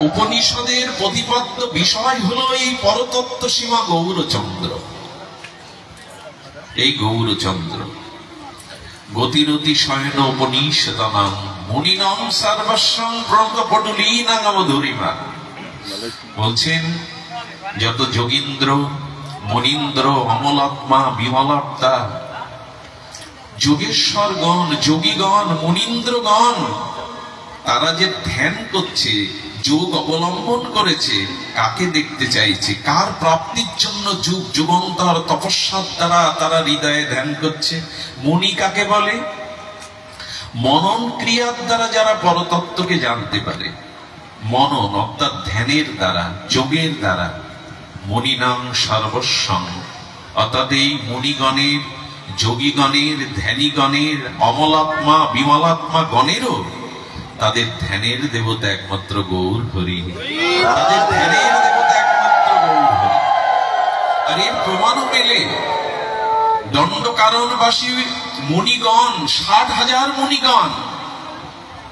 উপনিষদের প্রতিপাদ্য বিষয় হলো এই পরতত্ত্ব সীমা গৌরচন্দ্র। এই গৌরচন্দ্র গতিরতি শয়ন উপনিষদানাং মুনিনাং সর্বস্বং প্রণতপটুলীনাগমধুরিমা। বলছেন যত যোগীন্দ্র মুনীন্দ্র অমলাত্মা বিমলাত্মা যোগেশ্বরগণ যোগীগণ মুনীন্দ্রগণ তারা যে ধ্যান করছে, যোগ অবলম্বন করেছে, কাকে দেখতে চাইছে, কার প্রাপ্তির জন্য যুগ যুগান্তর তপস্যার দ্বারা তারা হৃদয়ে ধ্যান করছে। মুনি কাকে বলে? মনন ক্রিয়ার দ্বারা যারা পরতত্ত্বকে জানতে পারে, মনন অর্থাৎ ধ্যানের দ্বারা, যোগের দ্বারা। মুনিনাং সর্বস্বং, অর্থাৎ এই মুনিগণের, যোগীগণের, ধ্যানীগণের, অমলাত্মা বিমলাত্মা গণেরও তাদের ধ্যানের দেবতা একমাত্র গৌর হরি। তাদের ধ্যানের দেবতা একমাত্র গৌর হরি। আর এর প্রমাণও পেলে দণ্ডকারণবাসী মুনিগণ, 60,000 মুনিগণ,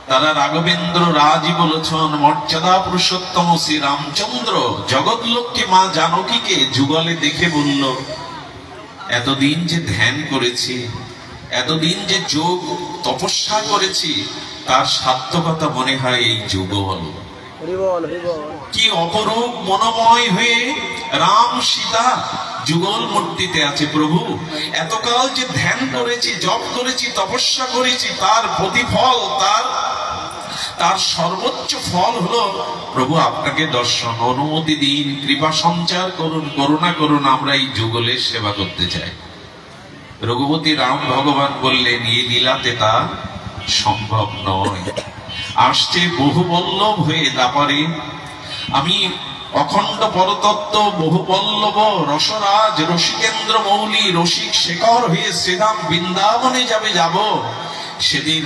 তারা রাঘবেন্দ্র রাজই বলেছেন মর্যাদা পুরুষোত্তম শ্রী রামচন্দ্র জগৎলক্ষ্মী মা জানকীকে যুগলে দেখে বলল, এতদিন যে ধ্যান করেছি, এতদিন যে যোগ তপস্যা করেছি, তার সার্থকতা মনে হয় এই যুগল। কি অপরূপ মনোময় হয়ে রাম সীতা যুগল মূর্তিতে আছে। প্রভু এতকাল যে ধ্যান করেছি, জপ করেছি, তপস্যা করেছি, তার প্রতিফল, তার সর্বোচ্চ ফল হলো প্রভু আপনাকে দর্শন। অনুমতি দিন, কৃপা সঞ্চার করুন, করুণা করুন, আমরা এই যুগলের সেবা করতে চাই। রঘুপতি রাম ভগবান বললেন, এই লীলাতে তা সম্ভব নয়। আসছে বহু বল্লভ হয়ে দাপারে, আমি অখণ্ড পরতত্ত্ব বহু বল্লভ রসরাজ রসিকেন্দ্র মৌলি রসিক শেখর হয়ে শ্রীধাম বৃন্দাবনে যাব। সেদিন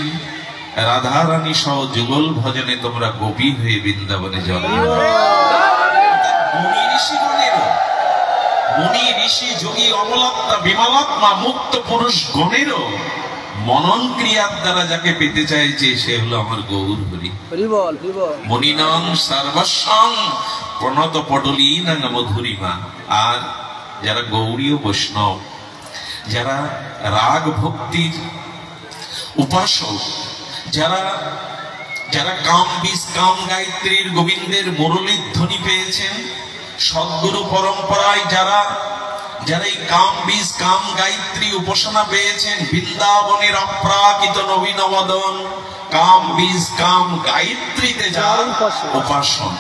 রাধারানী সহ যুগল ভজনে তোমরা গোপী হয়ে বৃন্দাবনে যাবে। মুনি ঋষিগণেরও, মুনি ঋষি যোগী অমলাত্মা বিমলাত্মা মুক্ত পুরুষ গণেরও মনন ক্রিয়ার দ্বারা যাকে পেতে চাইছে সে হলো আমার গৌর হরি। মুনিনাং সর্বস্বং প্রণত পটলীনাং মধুরিমা। আর যারা গৌরীয় বৈষ্ণব, যারা রাগ ভক্তির উপাসক, যারা কাম বীজ কাম গায়ত্রীর গোবিন্দের মুরলীর ধ্বনি পেয়েছেন, সদ্গুরু পরম্পরায় যারা এই কাম বীজ কাম গায়ত্রী উপাসনা পেয়েছেন, বৃন্দাবনের অপ্রাকৃত নবীন বদন কাম বীজ কাম গায়ত্রীতে যার উপাসন,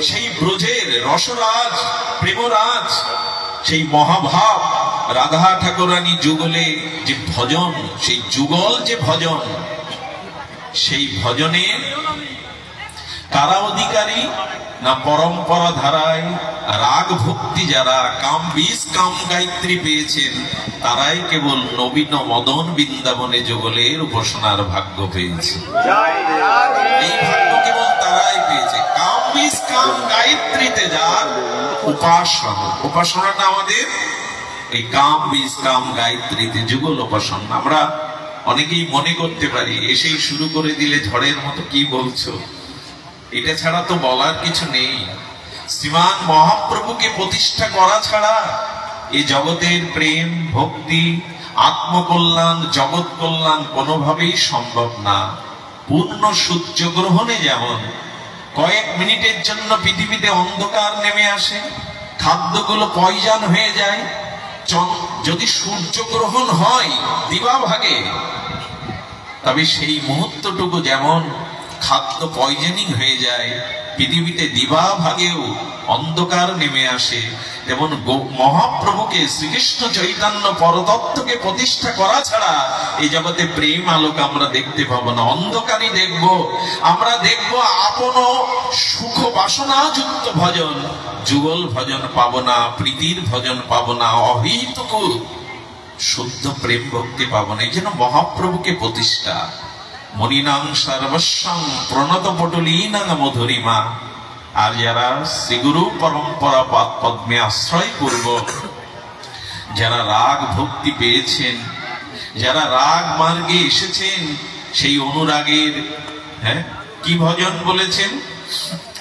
সেই ব্রজের রসরাজ প্রেমরাজ, সেই মহাভাব রাধা ঠাকুরানী যুগলে যে ভজন, সেই যুগল যে ভজন, সেই ভজনে কারা অধিকারী না পরম্পরা ধারায় রাগ ভক্তি যারা কাম বীজ কাম গায়ত্রী পেয়েছেন, তারাই কেবল নবীন মদন বৃন্দাবনে যুগলের উপাসনার ভাগ্য পেয়েছে। এই ভাগ্য কেবল তারাই পেয়েছে, কাম বীজ কাম গায়ত্রীতে যার উপাসনা। উপাসনাটা আমাদের এই কাম বীজ কাম গায়ত্রীতে যুগল উপাসনা। আমরা অনেকেই মনে করতে পারি এসেই শুরু করে দিলে ঝড়ের মতো কি বলছো, এটা ছাড়া তো বলার কিছু নেই। শ্রীমান মহাপ্রভুকে প্রতিষ্ঠা করা ছাড়া এই জগতের প্রেম ভক্তি আত্মকল্যাণ জগৎ কল্যাণ কোনোভাবেই সম্ভব না। পূর্ণ সূর্যগ্রহণে যেমন কয়েক মিনিটের জন্য পৃথিবীতে অন্ধকার নেমে আসে, খাদ্যগুলো পয়জন হয়ে যায়, যদি সূর্যগ্রহণ হয় দিবাভাগে, তবে সেই মুহূর্তটুকু যেমন খাদ্য পয়জনিং হয়ে যায়, পৃথিবীতে দিবাভাগেও অন্ধকার নেমে আসে, তেমন মহাপ্রভুকে শ্রীকৃষ্ণ চৈতন্য পরতত্ত্বকে প্রতিষ্ঠা করা ছাড়া এই জগতে প্রেম আলোক আমরা দেখতে পাবো না। অন্ধকারই দেখব, আমরা দেখব আপন সুখ বাসনাযুক্ত ভজন, যুগল ভজন পাবো না, প্রীতির ভজন পাবো না, অহিতুক শুদ্ধ প্রেম ভক্তি পাবো না। এই জন্য মহাপ্রভুকে প্রতিষ্ঠা। মুনিনাং সর্বস্বং প্রণত পটলীনাং মধুরিমা। আর যারা শ্রীগুরু পরম্পরা পাদ পদ্মে আশ্রয় পূর্বক যারা রাগ ভক্তি পেয়েছেন, যারা রাগ মার্গে এসেছেন, সেই অনুরাগের কি ভজন বলেছেন,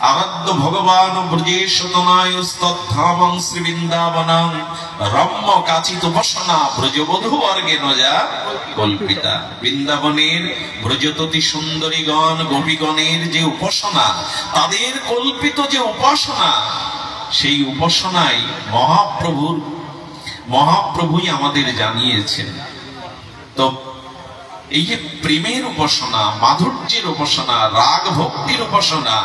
আরাধ্য ভগবান ব্রজেশতনায়স্তদ্ধামং শ্রী বৃন্দাবনং রম্য কাচিত উপাসনা ব্রজবধূ বর্গেন যা কল্পিতা। বৃন্দাবনের ব্রজততি সুন্দরীগণ গোপীগণের যে উপাসনা, তাদের কল্পিত যে উপাসনা, সেই উপাসনায় মহাপ্রভুই আমাদের জানিয়েছেন। তো এই যে প্রেমের উপাসনা, মাধুর্যের উপাসনা, রাগ ভক্তির উপাসনা,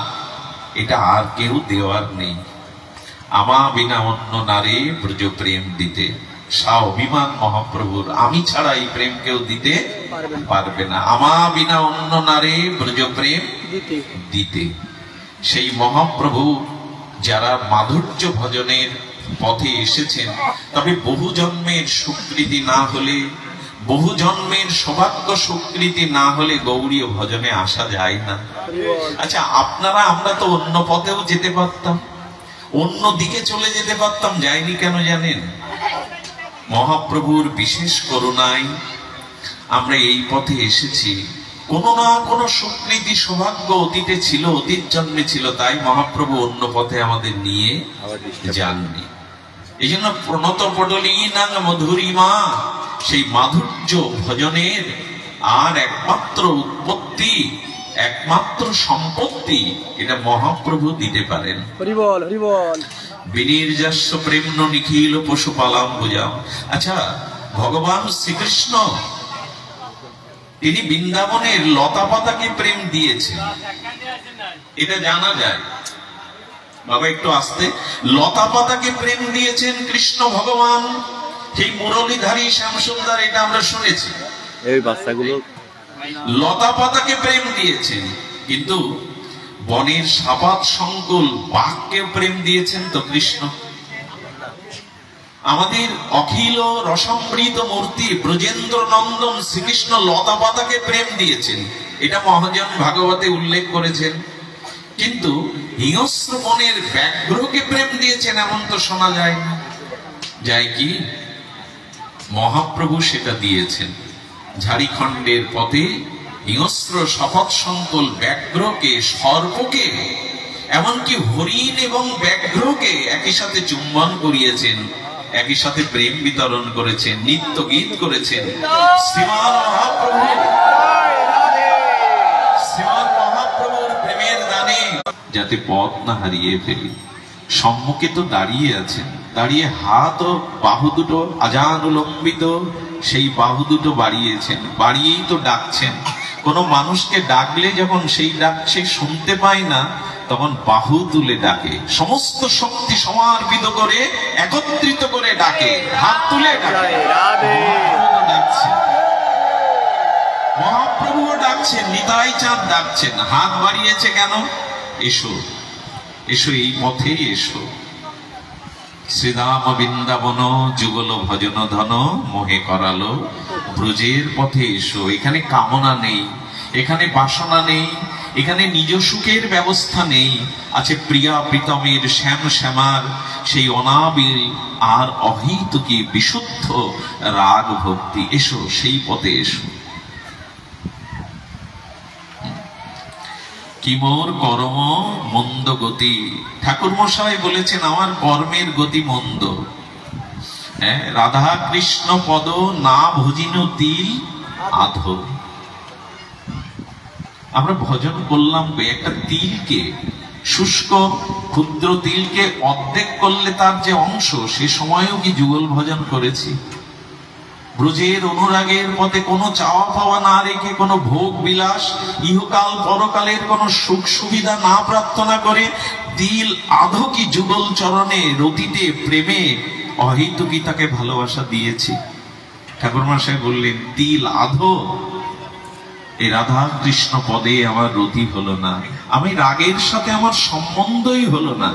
এটা আর কেউ দেওয়ার নেই। আমা বিনা অন্য নারে ব্রজ প্রেম দিতে, অভিমান মহাপ্রভুর, আমি ছাড়া এই প্রেম কেউ দিতে পারবে না। আমা বিনা অন্য নারে ব্রজ প্রেম দিতে। সেই মহাপ্রভু যারা মাধুর্য ভজনের পথে এসেছেন, তবে বহু জন্মের সুকৃতি না হলে, বহু জন্মের সৌভাগ্য সুকৃতি না হলে গৌরীয় ভজনে আসা যায় না। আচ্ছা, আপনারা আমরা তো অন্য পথেও যেতে পারতাম, অন্য দিকে চলে যেতে পারতাম, যাইনি কেন জানেন? মহাপ্রভুর বিশেষ করুণায় আমরা এই পথে এসেছি। কোনো না কোনো সুকৃতি সৌভাগ্য অতীতে ছিল, অতীত জন্মে ছিল, তাই মহাপ্রভু অন্য পথে আমাদের নিয়ে যাননি। এই জন্য প্রণত পটলীনাং মধুরিমা, সেই মাধুর্য ভজনের আর একমাত্র উৎপত্তি, একমাত্র সম্পত্তি, এটা মহাপ্রভু দিতে পারেন। হরিবল হরিবল। বিনির্যাস্য প্রেম্ন নিখিল পশুপালাম বুঝাম। আচ্ছা, ভগবান শ্রীকৃষ্ণ তিনি বৃন্দাবনের লতা পাতাকে প্রেম দিয়েছেন, এটা জানা যায়। বাবা একটু আস্তে। লতা পাতাকে প্রেম দিয়েছেন কৃষ্ণ ভগবান, সেই মুরলীধারী শ্যামসুন্দর, এটা আমরা শুনেছি। এই বাচ্চাগুলো লতা পাতাকে প্রেম দিয়েছেন, কিন্তু বনের সাপাত সংকুল বাঘকে প্রেম দিয়েছেন তো কৃষ্ণ। আমাদের অখিল রসমৃত মূর্তি ব্রজেন্দ্র নন্দন শ্রীকৃষ্ণ লতা পাতাকে প্রেম দিয়েছেন, এটা মহাজন ভাগবতে উল্লেখ করেছেন। কিন্তু হিংস্র বনের ব্যাঘ্রকে প্রেম দিয়েছেন এমন তো শোনা যায় না। যায় কি? মহাপ্রভু সেটা দিয়েছেন। ঝাড়িখণ্ডের পথে হিংস্র শপথ সংকুল ব্যাঘ্রকে, সর্পকে, এমনকি হরিণ এবং ব্যাঘ্রকে একই সাথে চুম্বন করিয়েছেন, একই সাথে প্রেম বিতরণ করেছেন, নিত্য গীত করেছেন। শ্রীমান মহাপ্রভুর প্রেমের দানে যাতে পথ না হারিয়ে ফেলি। সম্মুখে তো দাঁড়িয়ে আছেন, দাঁড়িয়ে হাত ও বাহু দুটো আজানুলম্বিত, সেই বাহু দুটো বাড়িয়েছেন, বাড়িয়েই তো ডাকছেন। কোন মানুষকে ডাকলে যখন সেই ডাক সে শুনতে পায় না, তখন বাহু তুলে ডাকে, সমস্ত শক্তি সমার্পিত করে একত্রিত করে ডাকে, হাত তুলে ডাকে। মহাপ্রভুও ডাকছেন, নিতাই চাঁদ ডাকছেন, হাত বাড়িয়েছে কেন? এসো এসো, এই পথেই এসো। শ্রীধাম বৃন্দাবন যুগল ভজন ধন মোহে করালো, ব্রজের পথে এসো। এখানে কামনা নেই, এখানে বাসনা নেই, এখানে নিজ সুখের ব্যবস্থা নেই। আছে প্রিয়া প্রীতমের শ্যাম শ্যামার সেই অনাবিল আর অহৈতুকী বিশুদ্ধ রাগ ভক্তি। এসো, সেই পথে এসো। কি মোর কর্ম মন্দ গতি, ঠাকুর মশাই বলেছেন আমার কর্মের গতি মন্দ। হ্যাঁ, রাধা কৃষ্ণ পদ না ভজিন তিল আধো। আমরা ভজন করলাম, একটা তিলকে, শুষ্ক ক্ষুদ্র তিলকে অর্ধেক করলে তার যে অংশ, সে সময়ও কি যুগল ভজন করেছি? ব্রজের অনুরাগের পথে কোনো চাওয়া পাওয়া না রেখে, কোনো ভোগ বিলাস, ইহকাল পরকালের কোনো সুখ সুবিধা না প্রার্থনা করে, তিল আধো কি যুগল চরণে রতিতে প্রেমে অহেতুকি তাকে ভালোবাসা দিয়েছি। ঠাকুর মশাই বললেন, তিল আধো এই রাধা কৃষ্ণ পদে আমার রতি হলো না, আমি রাগের সাথে আমার সম্বন্ধই হলো না।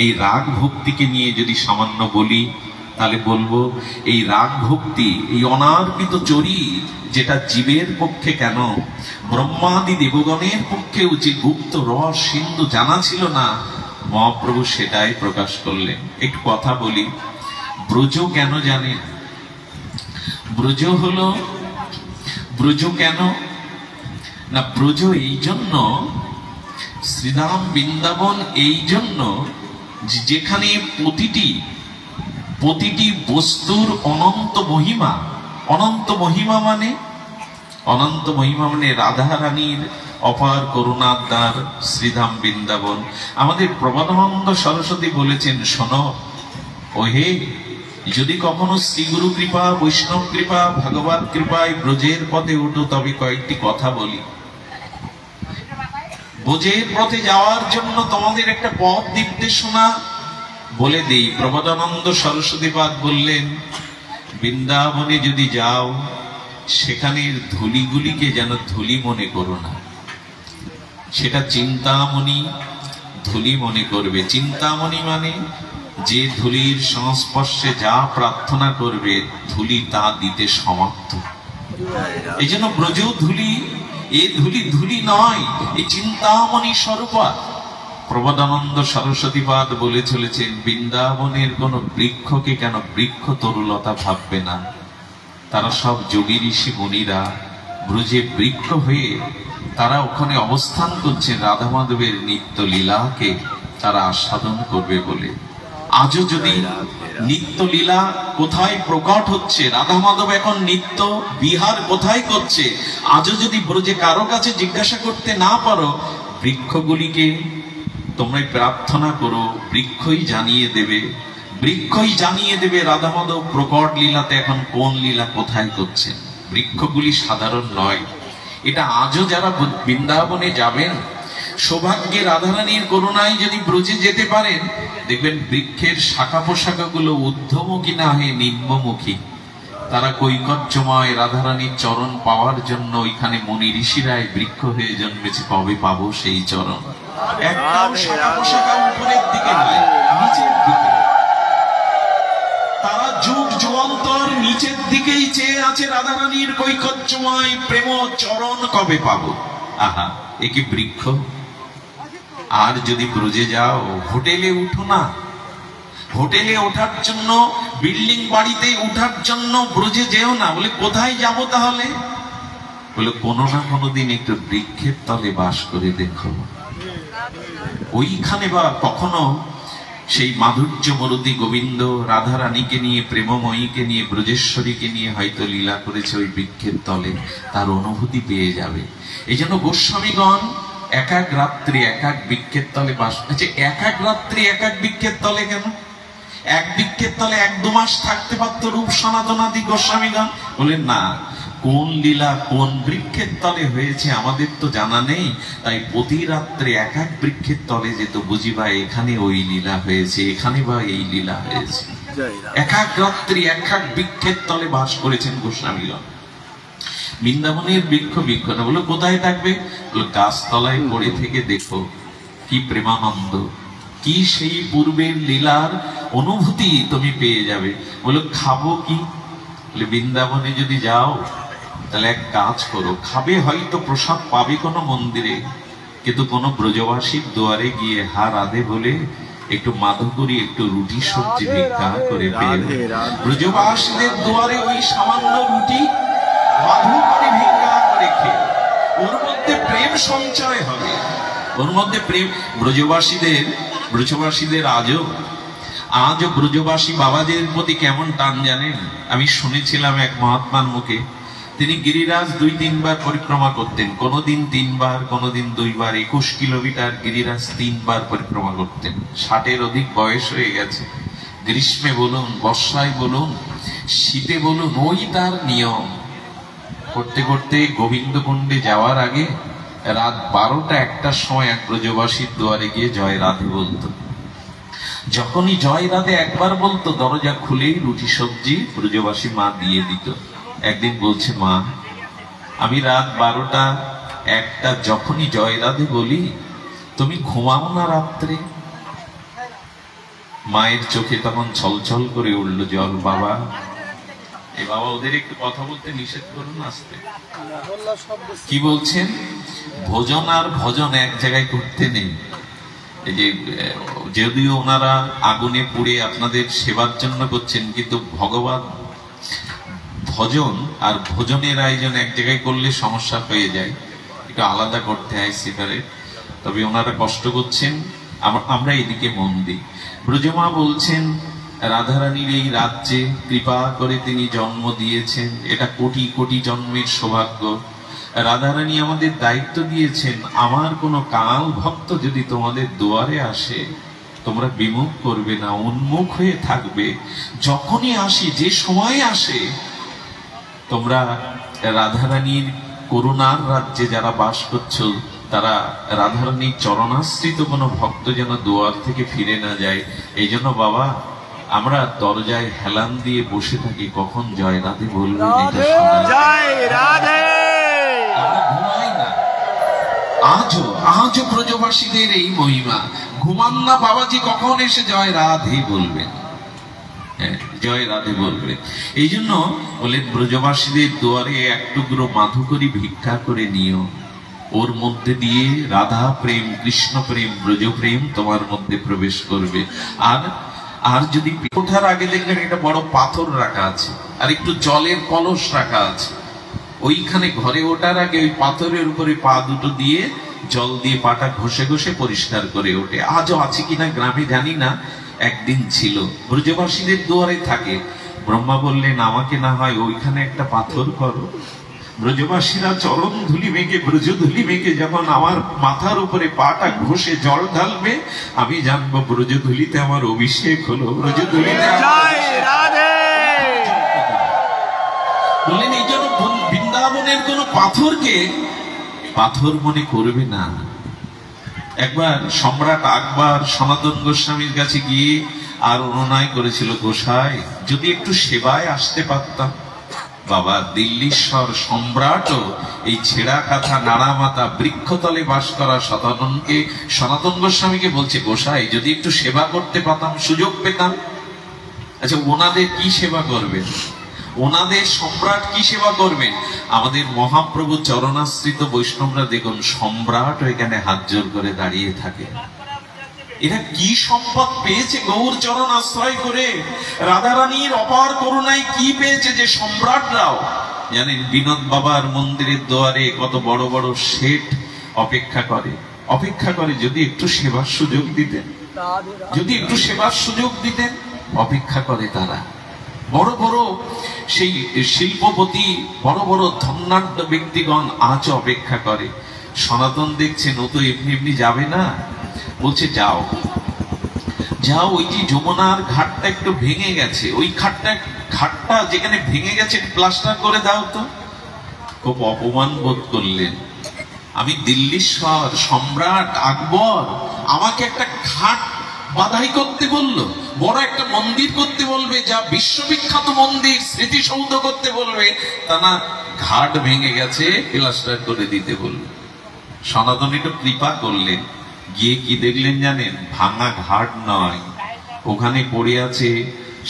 এই রাগ ভক্তিকে নিয়ে যদি সামান্য বলি, তাহলে বলবো এই রাগ ভক্তি, এই অনার্পিত চরি, যেটা জীবের পক্ষে কেন ব্রহ্মাদি দেবগণের পক্ষেও যে গুপ্ত রস সিন্ধু জানা ছিল না, মহাপ্রভু সেটাই প্রকাশ করলেন। একটু কথা বলি, ব্রজ কেন জানেন? ব্রজ হলো, ব্রজ কেন না, ব্রজ এই জন্য, শ্রীধাম বৃন্দাবন এই জন্য যেখানে প্রতিটি বস্তুর অনন্ত মহিমা। অনন্ত মহিমা মানে রাধা রানীর অপার করুণার দ্বার শ্রীধাম বৃন্দাবন। আমাদের প্রবোধানন্দ সরস্বতী বলেছেন, শোনো ওহে, যদি কখনো শ্রীগুরু কৃপা, বৈষ্ণব কৃপা, ভগবত কৃপায় ব্রজের পথে উঠো, তবে কয়েকটি কথা বলি। ব্রজের পথে যাওয়ার জন্য তোমাদের একটা পথ নির্দেশনা বলে দেই। প্রবোধানন্দ সরস্বতীপাদ বললেন, বৃন্দাবনে যদি যাও, সেখানের ধুলিগুলিকে যেন ধুলি মনে করো না, সেটা চিন্তামণি ধুলি মনে করবে। চিন্তামণি মানে যে ধুলির সংস্পর্শে যা প্রার্থনা করবে, ধুলি তা দিতে সমর্থ। এই জন্য ব্রজ ধুলি, এ ধুলি ধুলি নয়, এই চিন্তামণি স্বরূপা। প্রবোধানন্দ সরস্বতীপাদ বলে চলেছেন, বৃন্দাবনের কোন বৃক্ষকে কেন বৃক্ষ তরুলতা ভাববে না। তারা সব যোগী ঋষি মুনিরা ব্রজে বৃক্ষ হয়ে তারা ওখানে অবস্থান করছে, রাধা মাধবের নিত্য লীলাকে তারা আস্বাদন করবে বলে। আজও যদি নিত্য লীলা কোথায় প্রকট হচ্ছে, রাধা মাধব এখন নিত্য বিহার কোথায় করছে, আজও যদি ব্রজে কারো কাছে জিজ্ঞাসা করতে না পারো, বৃক্ষগুলিকে তোমরা প্রার্থনা করো, বৃক্ষই জানিয়ে দেবে। বৃক্ষই জানিয়ে দেবে রাধা মাধব প্রকট লীলাতে এখন কোন লীলা কোথায় করছেন। বৃক্ষগুলি সাধারণ নয়। এটা আজও যারা বৃন্দাবনে যাবেন, সৌভাগ্যে রাধারানীর করুণায় যদি ব্রজে যেতে পারেন, দেখবেন বৃক্ষের শাখা পোশাখাগুলো ঊর্ধ্বমুখী না হয়ে নিম্নমুখী। তারা কৈকর্যময় রাধারানীর চরণ পাওয়ার জন্য ওইখানে মুনি ঋষিরায় বৃক্ষ হয়ে জন্মেছে। কবে পাবো সেই চরণ? একটাও শাখা পোশাখা উপরের দিকে নয়, নিচের দিকে। তারা যুগ যুগান্তর নিচের দিকেই চেয়ে আছে রাধারানীর কৈকর্যময় প্রেম চরণ কবে পাবো। আহা, এ কি বৃক্ষ? আর যদি ব্রজে যাও, হোটেলে উঠো না। হোটেলে ওঠার জন্য, বিল্ডিং বাড়িতে উঠার জন্য ব্রজে যেও না। বলে কোথায় যাব তাহলে? বলে কোনো না কোনো দিন একটু বৃক্ষের তলে বাস করে দেখো। ওইখানে বা কখনো সেই মাধুর্য মরুতি গোবিন্দ রাধা রানীকে নিয়ে, প্রেমময়ীকে নিয়ে, ব্রজেশ্বরীকে নিয়ে হয়তো লীলা করেছে ওই বৃক্ষের তলে, তার অনুভূতি পেয়ে যাবে। এই জন্য গোস্বামীগণ এক এক রাত্রি এক এক বৃক্ষের তলে বাস করছে। এক এক রাত্রি এক এক বৃক্ষের তলে কেন? এক বৃক্ষের তলে 1-2 মাস থাকতে পারত রূপ সনাতনাদি গোস্বামীগণ। বলেন না, কোন লীলা কোন বৃক্ষের তলে হয়েছে আমাদের তো জানা নেই, তাই প্রতি রাত্রে এক এক বৃক্ষের তলে যেত, বুঝিবা এখানে ওই লীলা হয়েছে, এখানে বা এই লীলা হয়েছে। এক এক রাত্রি এক এক বৃক্ষের তলে বাস করেছেন গোস্বামীগণ। বৃন্দাবনের বৃক্ষ না বলে কোথায় থাকবে? গাছতলায় পড়ে থেকে দেখো কি প্রেমানন্দ, কি সেই পূর্বের লীলার অনুভূতি তুমি পেয়ে যাবে। বলে খাবো কি? বলে বৃন্দাবনে যদি যাও তাহলে এক কাজ করো, খাবে হয়তো প্রসাদ পাবে কোনো মন্দিরে, কিন্তু কোনো ব্রজবাসীর দুয়ারে গিয়ে হা রাধে বলে একটু মাধুকরী, একটু রুটি সবজি ভিক্ষা করে পেয়ে। ব্রজবাসীদের দুয়ারে ওই সামান্য রুটি মাধুকরী ভিক্ষা করে খেয়ে ওর মধ্যে প্রেম সঞ্চয় হবে, ওর মধ্যে প্রেম। ব্রজবাসীদের আজও ব্রজবাসী বাবাদের প্রতি কেমন টান জানেন? আমি শুনেছিলাম এক মহাত্মার মুখে, তিনি গিরিরাজ 2-3 বার পরিক্রমা করতেন, কোনদিন 3 বার, কোনদিন 2 বার। 21 কিলোমিটার গিরিরাজ 3 বার পরিক্রমা করতেন। 60-এর অধিক বয়স হয়ে গেছে। গ্রীষ্মে বলুন, বর্ষায় বলুন, শীতে বলুন, ওই তার নিয়ম। করতে করতে গোবিন্দকুণ্ডে যাওয়ার আগে রাত 12টা-1টার সময় এক ব্রজবাসীর দুয়ারে গিয়ে জয় রাধে বলতো। যখনই জয় রাধে একবার বলতো, দরজা খুলেই রুটি সবজি ব্রজবাসী মা দিয়ে দিত। একদিন বলছে, মা আমি রাত 12টা-1টা যখনই জয় রাধে বলি, তুমি ঘুমাও না রাত্রে? মায়ের চোখে তখন ছলছল করে উঠল জল। বাবা, এ বাবা ওদের একটু কথা বলতে নিষেধ করুন, আসতে। কি বলছেন? ভোজন আর ভজন এক জায়গায় করতে নেই। এই যে যদিও ওনারা আগুনে পুড়ে আপনাদের সেবার জন্য করছেন, কিন্তু ভগবান ভজন আর ভোজনের আয়োজন এক জায়গায় করলে সমস্যা হয়ে যায়, একটু আলাদা করতে হয় সেপারেট। তবে ওনারা কষ্ট করছেন, আমরা এদিকে মন দিই। ব্রজমা বলছেন রাধারানীর এই রাজ্যে কৃপা করে তিনি জন্ম দিয়েছেন, এটা কোটি কোটি জন্মের সৌভাগ্য। রাধারানী আমাদের দায়িত্ব দিয়েছেন, আমার কোনো কাল ভক্ত যদি তোমাদের দুয়ারে আসে তোমরা বিমুখ করবে না, উন্মুখ হয়ে থাকবে। যখনই আসে, যে সময় আসে, তোমরা রাধারানীর করুণার রাজ্যে যারা বাস করছো, তারা রাধারানীর চরণাশ্রিত কোনো ভক্ত যেন দুয়ার থেকে ফিরে না যায়। এই জন্য বাবা, আমরা দরজায় হেলান দিয়ে বসে থাকি, কখন জয় রাধে বলবেন, আমরা ঘুমাই না। আজও ব্রজবাসীদের এই মহিমা, ঘুমান না বাবাজি, কখন এসে জয় রাধে বলবেন, জয় রাধে বলবে। এই জন্য বলে ব্রজবাসীদের দুয়ারে এক টুকরো মাধুকরী ভিক্ষা করে নিও, ওর মধ্যে দিয়ে রাধা প্রেম, কৃষ্ণ প্রেম, ব্রজ প্রেম তোমার মধ্যে প্রবেশ করবে। আর যদি ওঠার আগে দেখবেন একটা বড় পাথর রাখা আছে, আর একটু জলের কলস রাখা আছে, ওইখানে ঘরে ওঠার আগে ওই পাথরের উপরে পা দুটো দিয়ে জল দিয়ে পাটা ঘষে ঘষে পরিষ্কার করে ওঠে। আজও আছে কিনা গ্রামে জানি না, একদিন ছিল। ব্রজবাসীদের দুয়ারে থাকে। ব্রহ্মা বললেন, আমাকে না হয় ওইখানে একটা পাথর করো। ব্রজবাসীরা চরণ ধুলি মেখে, ব্রজ ধুলি মেখে যখন আমার মাথার উপরে পাটা ঘষে জল ঢালবে, আমি জানবো ব্রজ ধুলিতে আমার অভিষেক হলো, ব্রজ ধুলিতে। বললেন, এই জন্য বৃন্দাবনের কোন পাথরকে পাথর মনে করবে না। একবার সম্রাট আকবর সনাতন গোস্বামীর কাছে গিয়ে আর অনুনয় করেছিল, গোসাই যদি একটু সেবায় আসতে পারতাম। বাবা, দিল্লীশ্বর সম্রাটও এই ছেঁড়া কাঁথা নাড়া মাথা বৃক্ষতলে বাস করা সনাতন গোস্বামীকে বলছে, গোসাই যদি একটু সেবা করতে পারতাম, সুযোগ পেতাম। আচ্ছা, ওনাদের কি সেবা করবেন? ওনাদের সম্রাট কি সেবা করবেন? আমাদের মহাপ্রভু চরণাশ্রিত বৈষ্ণবরা দেখুন, সম্রাট এখানে হাত জোর করে দাঁড়িয়ে থাকে। এরা কি সম্পদ পেয়েছে গৌর চরণ আশ্রয় করে? রাধারানীর অপার করুণায় কি পেয়েছে যে সম্রাটরাও জানেন, বিনোদ বাবার মন্দিরের দুয়ারে কত বড় বড় শেঠ অপেক্ষা করে যদি একটু সেবার সুযোগ দিতেন, যদি একটু সেবার সুযোগ দিতেন, অপেক্ষা করে তারা। বড় বড় সেই শিল্পপতি, বড় বড় ধন্যাঢ্য ব্যক্তিগণ আজ অপেক্ষা করে। সনাতন দেখছেন, ও তো এমনি এমনি যাবে না, বলছে যাও যাও, ওই যে যমুনার ঘাটটা একটু ভেঙে গেছে, ওই ঘাটটা যেখানে ভেঙে গেছে প্লাস্টার করে দাও তো। খুব অপমান বোধ করলেন। আমি দিল্লীশ্বর সম্রাট আকবর, আমাকে একটা ঘাট বাধাই করতে বললো, বড় একটা মন্দির করতে বলবে, যা বিশ্ববিখ্যাত মন্দির, স্মৃতিসৌধ করতে বলবে, তা না ঘাট ভেঙে গেছে প্লাস্টার করে দিতে বলল। সনাতন একটু কৃপা করলেন, গিয়ে কি দেখলেন জানেন? ভাঙা ঘাট নয়, ওখানে পড়ে আছে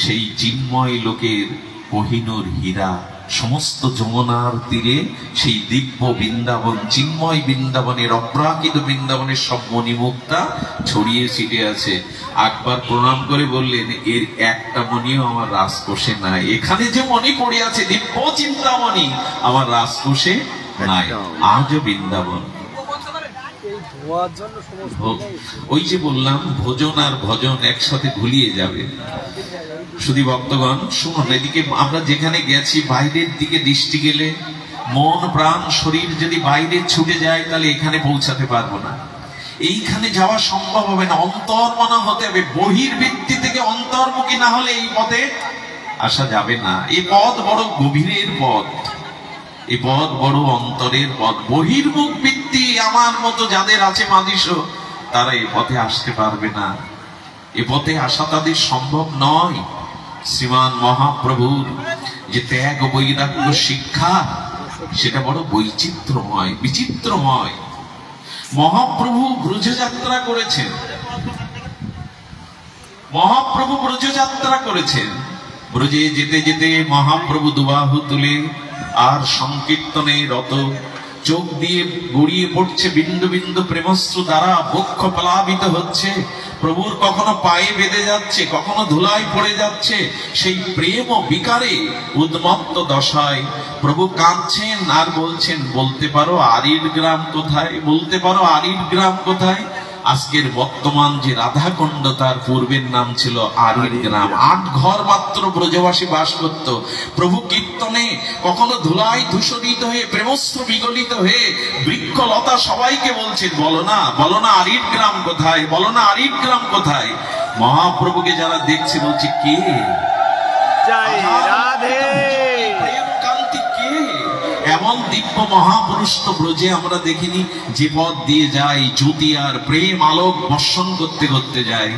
সেই চিন্ময় লোকের কোহিনূর হীরা। সমস্ত যমুনার তীরে সেই দিব্য বৃন্দাবন, চিন্ময় বৃন্দাবনের, অপ্রাকৃত বৃন্দাবনের সব মণিমুক্তা ছড়িয়ে ছিটে আছে। আকবর প্রণাম করে বললেন, এর একটা মণিও আমার রাজকোষে নাই। এখানে যে মণি পড়ে আছে দিব্য চিন্তামণি, আমার রাজকোষে নাই। আজও বৃন্দাবন। ওই যে বললাম, ভোজন আর ভজন একসাথে ভুলিয়ে যাবে। শুধু ভক্তগণ শুনুন, এদিকে আমরা যেখানে গেছি, বাইরের দিকে দৃষ্টি গেলে, মন প্রাণ শরীর যদি বাইরে ছুটে যায়, তাহলে এখানে পৌঁছাতে পারবো না। এইখানে যাওয়া সম্ভব হবে না, অন্তর্মনা হতে হবে। বহির্বৃত্তি থেকে অন্তর্মুখী না হলে এই পথে আসা যাবে না। এই পথ বড় গভীরের পথ, এই পথ বড় অন্তরের পথ। বহির্মুখ বৃত্তি আমার মতো যাদের আছে মাদিস, তারা এই পথে আসতে পারবে না। এ পথে আসা তাদের সম্ভব নয়। শ্রীমান মহাপ্রভুর যে ত্যাগ বৈরাগ্য শিক্ষা, সেটা বড় বৈচিত্র্যময়, বিচিত্রময়। মহাপ্রভু ব্রজযাত্রা করেছেন, মহাপ্রভু ব্রজযাত্রা করেছেন। ব্রজে যেতে যেতে মহাপ্রভু দুবাহু তুলে আর সংকীর্তনে রত, চোখ দিয়ে গড়িয়ে পড়ছে বিন্দু বিন্দু প্রেমশ্রু দ্বারা, বক্ষ প্লাবিত হচ্ছে, প্রভুর কখনো পায়ে বেঁধে যাচ্ছে, কখনো ধুলায় পড়ে যাচ্ছে। সেই প্রেম ও বিকারে উন্মত্ত দশায় প্রভু কাঁদছেন আর বলছেন, বলতে পারো আরির গ্রাম কোথায়, বলতে পারো আরির গ্রাম কোথায়। আজকের বর্তমান যে রাধাকুণ্ড, তার পূর্বের নাম ছিল আরির গ্রাম। 8 ঘর মাত্র ব্রজবাসী বাস করত। প্রভু কীর্তনে কখনো ধুলায় ধূসরিত হয়ে, প্রেমস্ত্র বিগলিত হয়ে বৃক্ষলতা সবাইকে বলছেন, বলো না, বলো না আরির গ্রাম কোথায়, বলো না আরির গ্রাম কোথায়। মহাপ্রভুকে যারা দেখছে বলছে, কে? এমন দিব্য মহাপুরুষ তো ব্রজে আমরা দেখিনি। যে পথ দিয়ে যাই জ্যোতি আর প্রেম আলোক বর্ষণ করতে করতে যায়।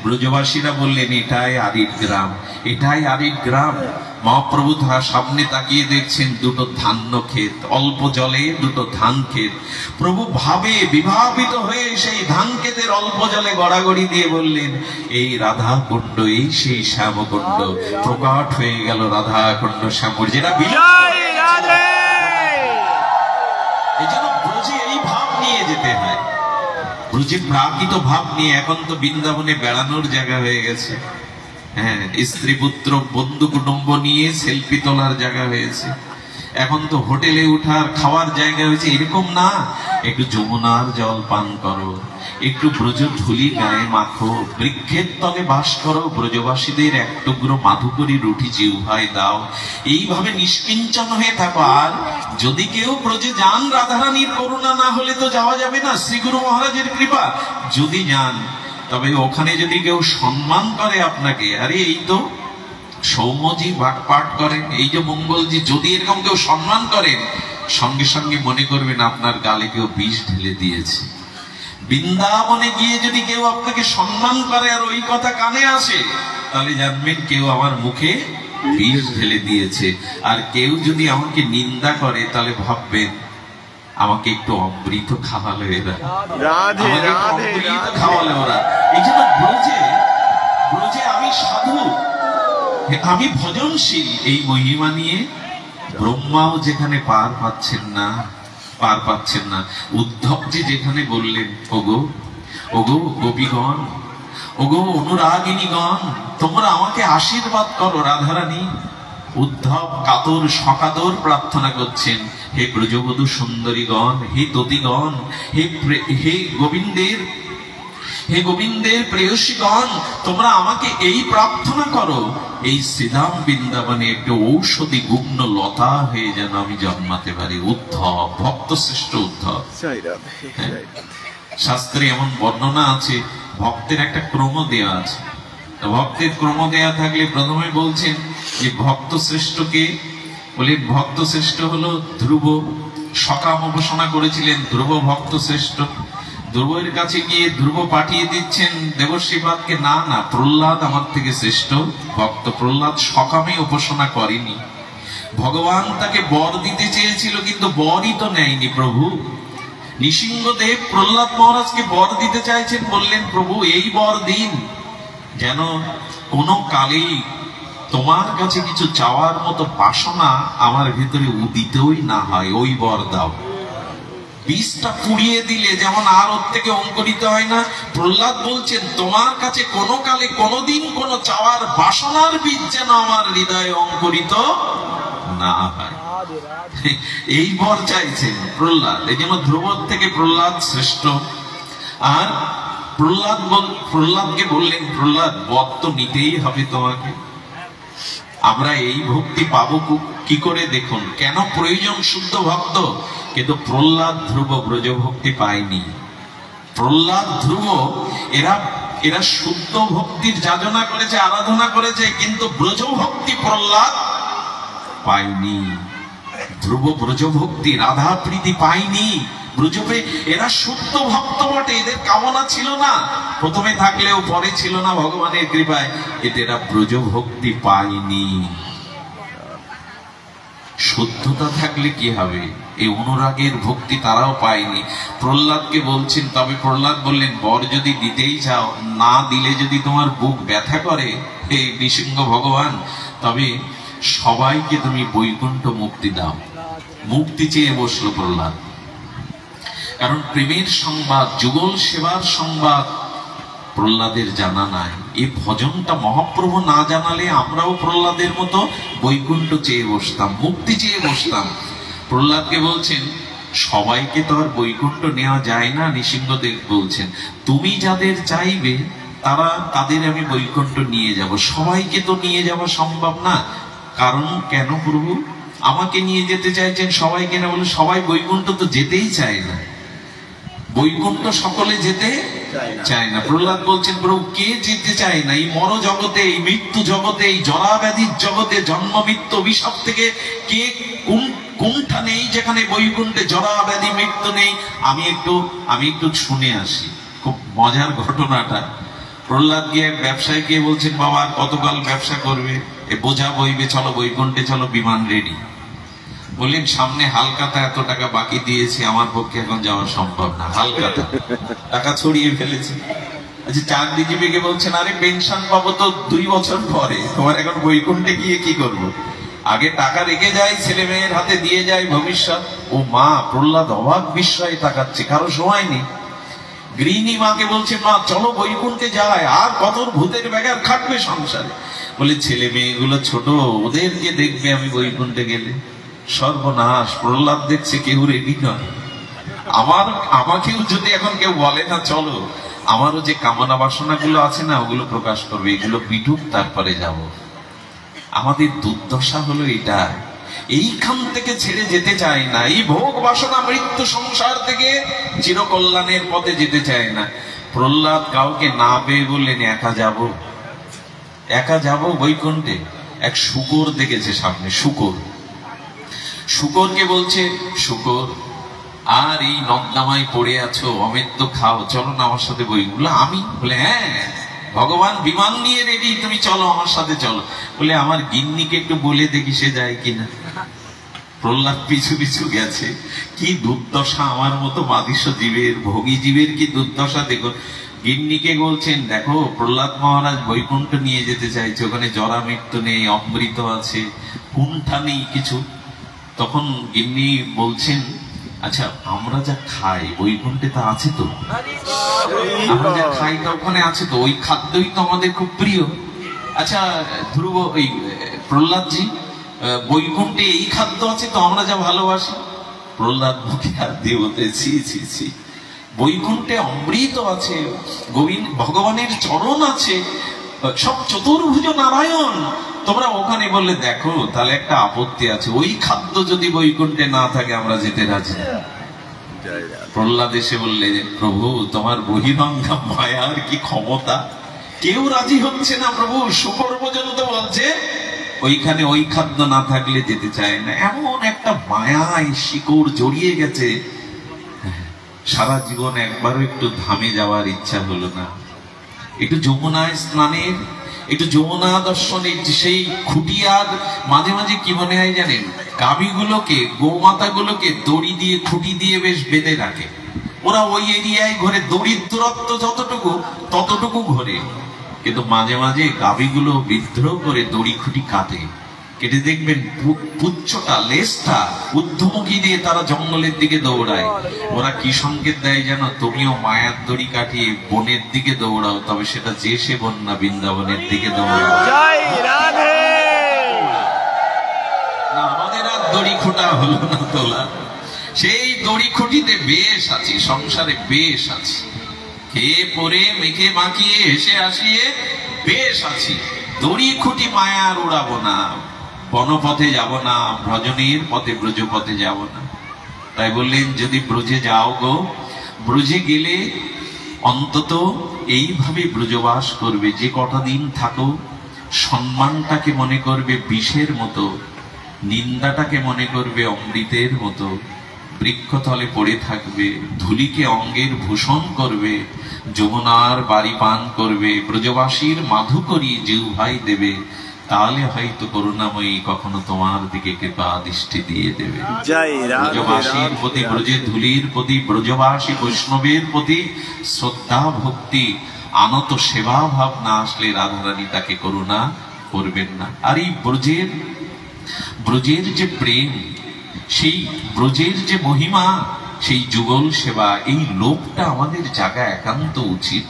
ব্রজবাসীরা বললেন, এটাই আরির গ্রাম, এটাই আরির গ্রাম। মহাপ্রভু তারা সামনে তাকিয়ে দেখছেন দুটো ধান্য ক্ষেত, অল্প জলে দুটো ধান ক্ষেত। প্রভু ভাবে বিভাবিত হয়ে সেই ধান ক্ষেতের অল্প জলে গড়াগড়ি দিয়ে বললেন, এই রাধা কুণ্ড, এই সেই শ্যামকুণ্ড। প্রকাট হয়ে গেল রাধা কুণ্ড শ্যামর, যেটা এই জন্য ব্রজে এই ভাব নিয়ে যেতে হয়, ব্রজে প্রাকৃত ভাব নিয়ে। এখন তো বৃন্দাবনে বেড়ানোর জায়গা হয়ে গেছে, হ্যাঁ, স্ত্রী পুত্র বন্ধু কুটুম্ব নিয়ে সেলফি তোলার জায়গা হয়েছে। এখন তো হোটেলে উঠার খাওয়ার জায়গা হয়েছে। এরকম না, একটু যমুনার জল পান করো, একটু ব্রজ ধুলি গায়ে মাখো, বৃক্ষের তলে বাস করো, ব্রজবাসীদের এক টুকরো মাধুকরী রুটি জিহ্বায় দাও, এইভাবে নিষ্কিঞ্চন হয়ে থাকো। আর যদি কেউ ব্রজে যান, রাধারানীর করুণা না হলে তো যাওয়া যাবে না, শ্রী গুরু মহারাজের কৃপা। যদি যান, তবে ওখানে যদি কেউ সম্মান করে আপনাকে, আরে এই তো সৌম্যজি পাঠ করেন, এই যে মঙ্গলজি, যদি এরকম কেউ সম্মান করেন, সঙ্গে সঙ্গে মনে করবেন আপনার গালে কেউ বিষ ঢেলে দিয়েছে। বৃন্দাবনে গিয়ে যদি কেউ আপনাকে সম্মান করে আর ওই কথা কানে আসে, তাহলে জানবেন কেউ আমার মুখে বিষ ঢেলে দিয়েছে। আর কেউ যদি আমাকে নিন্দা করে, তাহলে ভাববেন আমাকে একটু অমৃত খাওয়ালো এরা, আমাকে একটু অমৃত খাওয়ালো ওরা। এই জন্য ব্রজে ব্রজে আমি সাধু, আমি ভজনশীল, এই মহিমা নিয়ে ব্রহ্মাও যেখানে পার পাচ্ছেন না, উদ্ধবজি যেখানে বললেন, ওগো ওগো গোপীগণ, ওগো অনুরাগিনীগণ, তোমরা আমাকে আশীর্বাদ করো রাধারানী। উদ্ধব কাতর সকাতর প্রার্থনা করছেন, হে ব্রজবধূ সুন্দরীগণ, হে ততিগণ, হে গোবিন্দের প্রেয়সীগণ, তোমরা আমাকে এই প্রার্থনা করো, এই শ্রীধাম বৃন্দাবনে একটু ঔষধি গুগ্ন লতা হয়ে যেন আমি জন্মাতে পারি। উদ্ধব, ভক্ত শ্রেষ্ঠ উদ্ধব। শাস্ত্রে এমন বর্ণনা আছে, ভক্তের একটা ক্রম দেয়া আছে। ভক্তের ক্রম দেয়া থাকলে প্রথমে বলছেন যে ভক্ত শ্রেষ্ঠকে বলেন, ভক্ত শ্রেষ্ঠ হলো ধ্রুব। সকাম উপাসনা করেছিলেন ধ্রুব ভক্ত শ্রেষ্ঠ। ধ্রুবের কাছে গিয়ে ধ্রুব পাঠিয়ে দিচ্ছেন দেবশ্রীপাদকে, না না, প্রহ্লাদ আমার থেকে শ্রেষ্ঠ ভক্ত। প্রহ্লাদ সকামে উপাসনা করেনি, ভগবান তাকে বর দিতে চেয়েছিল, কিন্তু বরই তো নেয়নি প্রভু। নৃসিংহদেব প্রহ্লাদ মহারাজকে বর দিতে চাইছেন, বললেন প্রভু এই বর দিন যেন কোনো কালেই তোমার কাছে কিছু চাওয়ার মতো বাসনা আমার ভিতরে উদিতই না হয়, ওই বর দাও। বীজটা পুড়িয়ে দিলে যেমন আর ওর থেকে অঙ্কুরিত হয় না, প্রহ্লাদ বলছেন তোমার কাছে কোনো কালে কোনোদিন কোনো চাওয়ার বাসনার বীজ যেন আমার হৃদয়ে অঙ্কুরিত না হয়, এই বর চাইছেন প্রহ্লাদ। এই জন্য ধ্রুবর থেকে প্রহ্লাদ শ্রেষ্ঠ। আর প্রহ্লাদকে বললেন, প্রহ্লাদ বর তো নিতেই হবে তোমাকে। আমরা এই ভক্তি পাবো কি করে দেখুন, কেন প্রয়োজন শুদ্ধ ভক্ত। কিন্তু প্রহ্লাদ ধ্রুব ব্রজ ভক্তি পায়নি। প্রহ্লাদ ধ্রুব এরা শুদ্ধ ভক্তির যাচনা করেছে, আরাধনা করেছে, কিন্তু ব্রজ ভক্তি প্রহ্লাদ পায়নি। ধ্রুব ব্রজ ভক্তি রাধা প্রীতি পায়নি। ব্রজবে এরা শুদ্ধ ভক্ত বটে, এদের কামনা ছিল না, প্রথমে থাকলেও পরে ছিল না ভগবানের কৃপায়, এরা ব্রজ ভক্তি পায়নি। শুদ্ধতা থাকলে কি হবে, এই অনুরাগের ভক্তি তারাও পায়নি। প্রহ্লাদকে বলছেন, তবে প্রহ্লাদ বললেন বর যদি দিতেই চাও, না দিলে যদি তোমার বুক ব্যথা করে হে নৃসিংহ ভগবান, তবে সবাইকে তুমি বৈকুণ্ঠ মুক্তি দাও। মুক্তি চেয়ে বসলো প্রহ্লাদ। কারণ প্রেমের সংবাদ, যুগল সেবার সংবাদ প্রহ্লাদের জানা নাই। এই ভজনটা মহাপ্রভু না জানালে আমরাও প্রহ্লাদের মতো বৈকুণ্ঠ চেয়ে বসতাম, মুক্তি চেয়ে বসতাম। প্রহ্লাদকে বলছেন সবাইকে তো আর বৈকুণ্ঠ নেওয়া যায় না। নৃসিংহদেব বলছেন তুমি যাদের চাইবে তাদের আমি বৈকুণ্ঠ নিয়ে যাব, সবাইকে তো নিয়ে যাওয়া সম্ভব না। কারণ কেন প্রভু আমাকে নিয়ে যেতে চাইছেন, সবাইকে না? বলে সবাই বৈকুণ্ঠ তো যেতেই চায় না, বৈকুণ্ঠ সকলে যেতে চায় না। প্রহ্লাদ বলছেন প্রভু কে যেতে চায় না? এই মর জগতে, এই মৃত্যু জগতে, এই জরা ব্যাধির জগতে, জন্ম মৃত্যু অভিশাপ থেকে কে কোনটা নেই যেখানে বৈকুণ্ঠে জরা ব্যাধি মৃত্যু নেই? আমি একটু শুনে আসি খুব মজার ঘটনাটা। প্রহ্লাদ গিয়ে এক ব্যবসায়ী গিয়ে বলছেন বাবা আর কতকাল ব্যবসা করবে, এ বোঝা বইবে, চলো বৈকুণ্ঠে চলো, বিমান রেডি। বললেন সামনে হালকাতা এত টাকা বাকি দিয়েছি, আমার পক্ষে এখন যাওয়া সম্ভব না, হালকাতা টাকা ছড়িয়ে ফেলেছে। আচ্ছা চাকরিজীবীকে বলছেন আরে পেনশন পাবো তো 2 বছর পরে, তোমার এখন বৈকুণ্ঠে গিয়ে কি করবো? আগে টাকা রেখে যায়, ছেলে মেয়ের হাতে দিয়ে যায় ভবিষ্যৎ। ও মা, প্রহ্লাদ অবাক বিস্ময়ে তাকাচ্ছে, কারো সময় নেই। গৃহিণী মাকে বলছে মা চলো বৈকুণ্ঠে যায়, আর কত ভূতের ব্যাঘাত খাটবে সংসারে। বলে ছেলে মেয়েগুলো ছোট, ওদেরকে দেখবে আমি বৈকুণ্ঠে গেলে। সর্বনাশ, প্রহ্লাদ দেখছে কেউ রেডি নয়। আমাকেও যদি এখন কেউ বলে না চলো, আমারও যে কামনা বাসনা গুলো আছে না ওগুলো প্রকাশ করবে, এগুলো বিটুক তারপরে যাব। আমাদের দুর্দশা হলো এটা, এইখান থেকে ছেড়ে যেতে চায় না, এই ভোগ বাসনা মৃত্যু সংসার থেকে চিরকল্যাণের পথে যেতে চায় না। প্রহ্লাদ কাউকে না পেয়ে বললেন একা যাব বৈকুণ্ঠে। এক শূকর দেখেছে সামনে, শূকরকে বলছে শূকর আর এই নর্দমায় পড়ে আছো, অমৃত তো খাও, চলো না আমার সাথে বৈকুণ্ঠ। আমি বলে হ্যাঁ ভগবান বিমান নিয়ে রেডি, তুমি চলো আমার সাথে চলো। বলে আমার গিন্নিকে একটু বলে দেখি সে যায় কিনা। প্রহ্লাদ পিছু পিছু গেছে। কি দুর্দশা আমার মতো মাদিষ্য জীবের, ভোগী জীবের কি দুর্দশা দেখো। গিন্নিকে বলছেন দেখো প্রহ্লাদ মহারাজ বৈকুণ্ঠ নিয়ে যেতে চাইছে, ওখানে জরা মৃত্যু নেই, অমৃত আছে, কুণ্ঠা নেই কিছু। তখন গিন্নি বলছেন আচ্ছা আমরা যা খাই বৈকুণ্ঠে তা আছে তো? আমরা যা খাই তা ওখানে আছে তো? ওই খাদ্যই তো আমাদের খুব প্রিয়। আচ্ছা ধ্রুব, ওই প্রহ্লাদজি বৈকুণ্ঠে এই খাদ্য আছে তো আমরা যা ভালোবাসি? প্রহ্লাদ মুখে হাত দিয়ে বলতে ছি ছি ছি, বৈকুণ্ঠে অমৃত আছে, গোবিন্দ ভগবানের চরণ আছে, সব চতুর্ভুজ নারায়ণ, তোমরা ওখানে বললে দেখো তাহলে একটা আপত্তি আছে, ওই খাদ্য যদি বৈকুণ্ঠে না থাকে আমরা যেতে রাজি না। প্রহ্লাদ এসে বললে প্রভু তোমার বহিরঙ্গা মায়ার কি ক্ষমতা, কেউ রাজি হচ্ছে না প্রভু। শূকর পর্যন্ত বলছে ওইখানে ওই খাদ্য না থাকলে যেতে চায় না। এমন একটা মায়ায় শিকড় জড়িয়ে গেছে, সারা জীবন একবারও একটু ধামে যাওয়ার ইচ্ছা হলো না। একটু যমুনায় স্নানের, একটু যমুনা দর্শনের, সেই খুঁটিয়ার মাঝে মাঝে কি মনে হয় জানেন, গাভীগুলোকে, গোমাতা গুলোকে দড়ি দিয়ে খুঁটি দিয়ে বেশ বেঁধে রাখে, ওরা ওই এরিয়ায় ঘরে, দড়ির দূরত্ব যতটুকু ততটুকু ঘরে, কিন্তু মাঝে মাঝে গাভীগুলো বিদ্রোহ করে দড়ি খুঁটি কাটে, কেটে দেখবেন পুচ্ছটা, লেজটা ঊর্ধ্বমুখী দিয়ে তারা জঙ্গলের দিকে দৌড়ায়। ওরা কি সংকেত দেয় জানো? তুমিও মায়ার দড়ি কাটিয়ে বনের দিকে দৌড়াও, তবে সেটা যে সে বন না, বৃন্দাবনের দিকে দৌড়াও। না আমাদের আর দড়ি খোঁটা হলো না তোলা, সেই দড়ি খুঁটিতে বেশ আছি, সংসারে বেশ আছি, খেয়ে পরে মেখে মাখিয়ে হেসে আসিয়ে বেশ আছি। দড়ি খুঁটি মায়া আর উড়াবো না, বনপথে যাব না, ভ্রজনের পথে ব্রজপথে যাব না। তাই বললেন যদি ব্রজে যাও গো, ব্রজে গেলে অন্তত এইভাবে ব্রজবাস করবে, যে কটা দিন থাকো সম্মানটাকে মনে করবে বিষের মতো, নিন্দাটাকে মনে করবে অমৃতের মতো, বৃক্ষতলে পড়ে থাকবে, ধুলিকে অঙ্গের ভূষণ করবে, যমুনার বাড়ি পান করবে, ব্রজবাসীর মাধুকরী জিহ্বায় দেবে, তাহলে হয়তো করুণাময়ী কখনো তোমার দিকে কৃপা দৃষ্টি দিয়ে দেবে। ব্রজবাসীর প্রতি, ব্রজে ধুলির প্রতি, ব্রজবাসী বৈষ্ণবের প্রতি শ্রদ্ধা ভক্তি আনত সেবা ভাব না আসলে রাধারানী তাকে করুণা করবেন না। আর এই ব্রজের যে প্রেম, সেই ব্রজের যে মহিমা, সেই যুগল সেবা, এই লোভটা আমাদের জাগা একান্ত উচিত,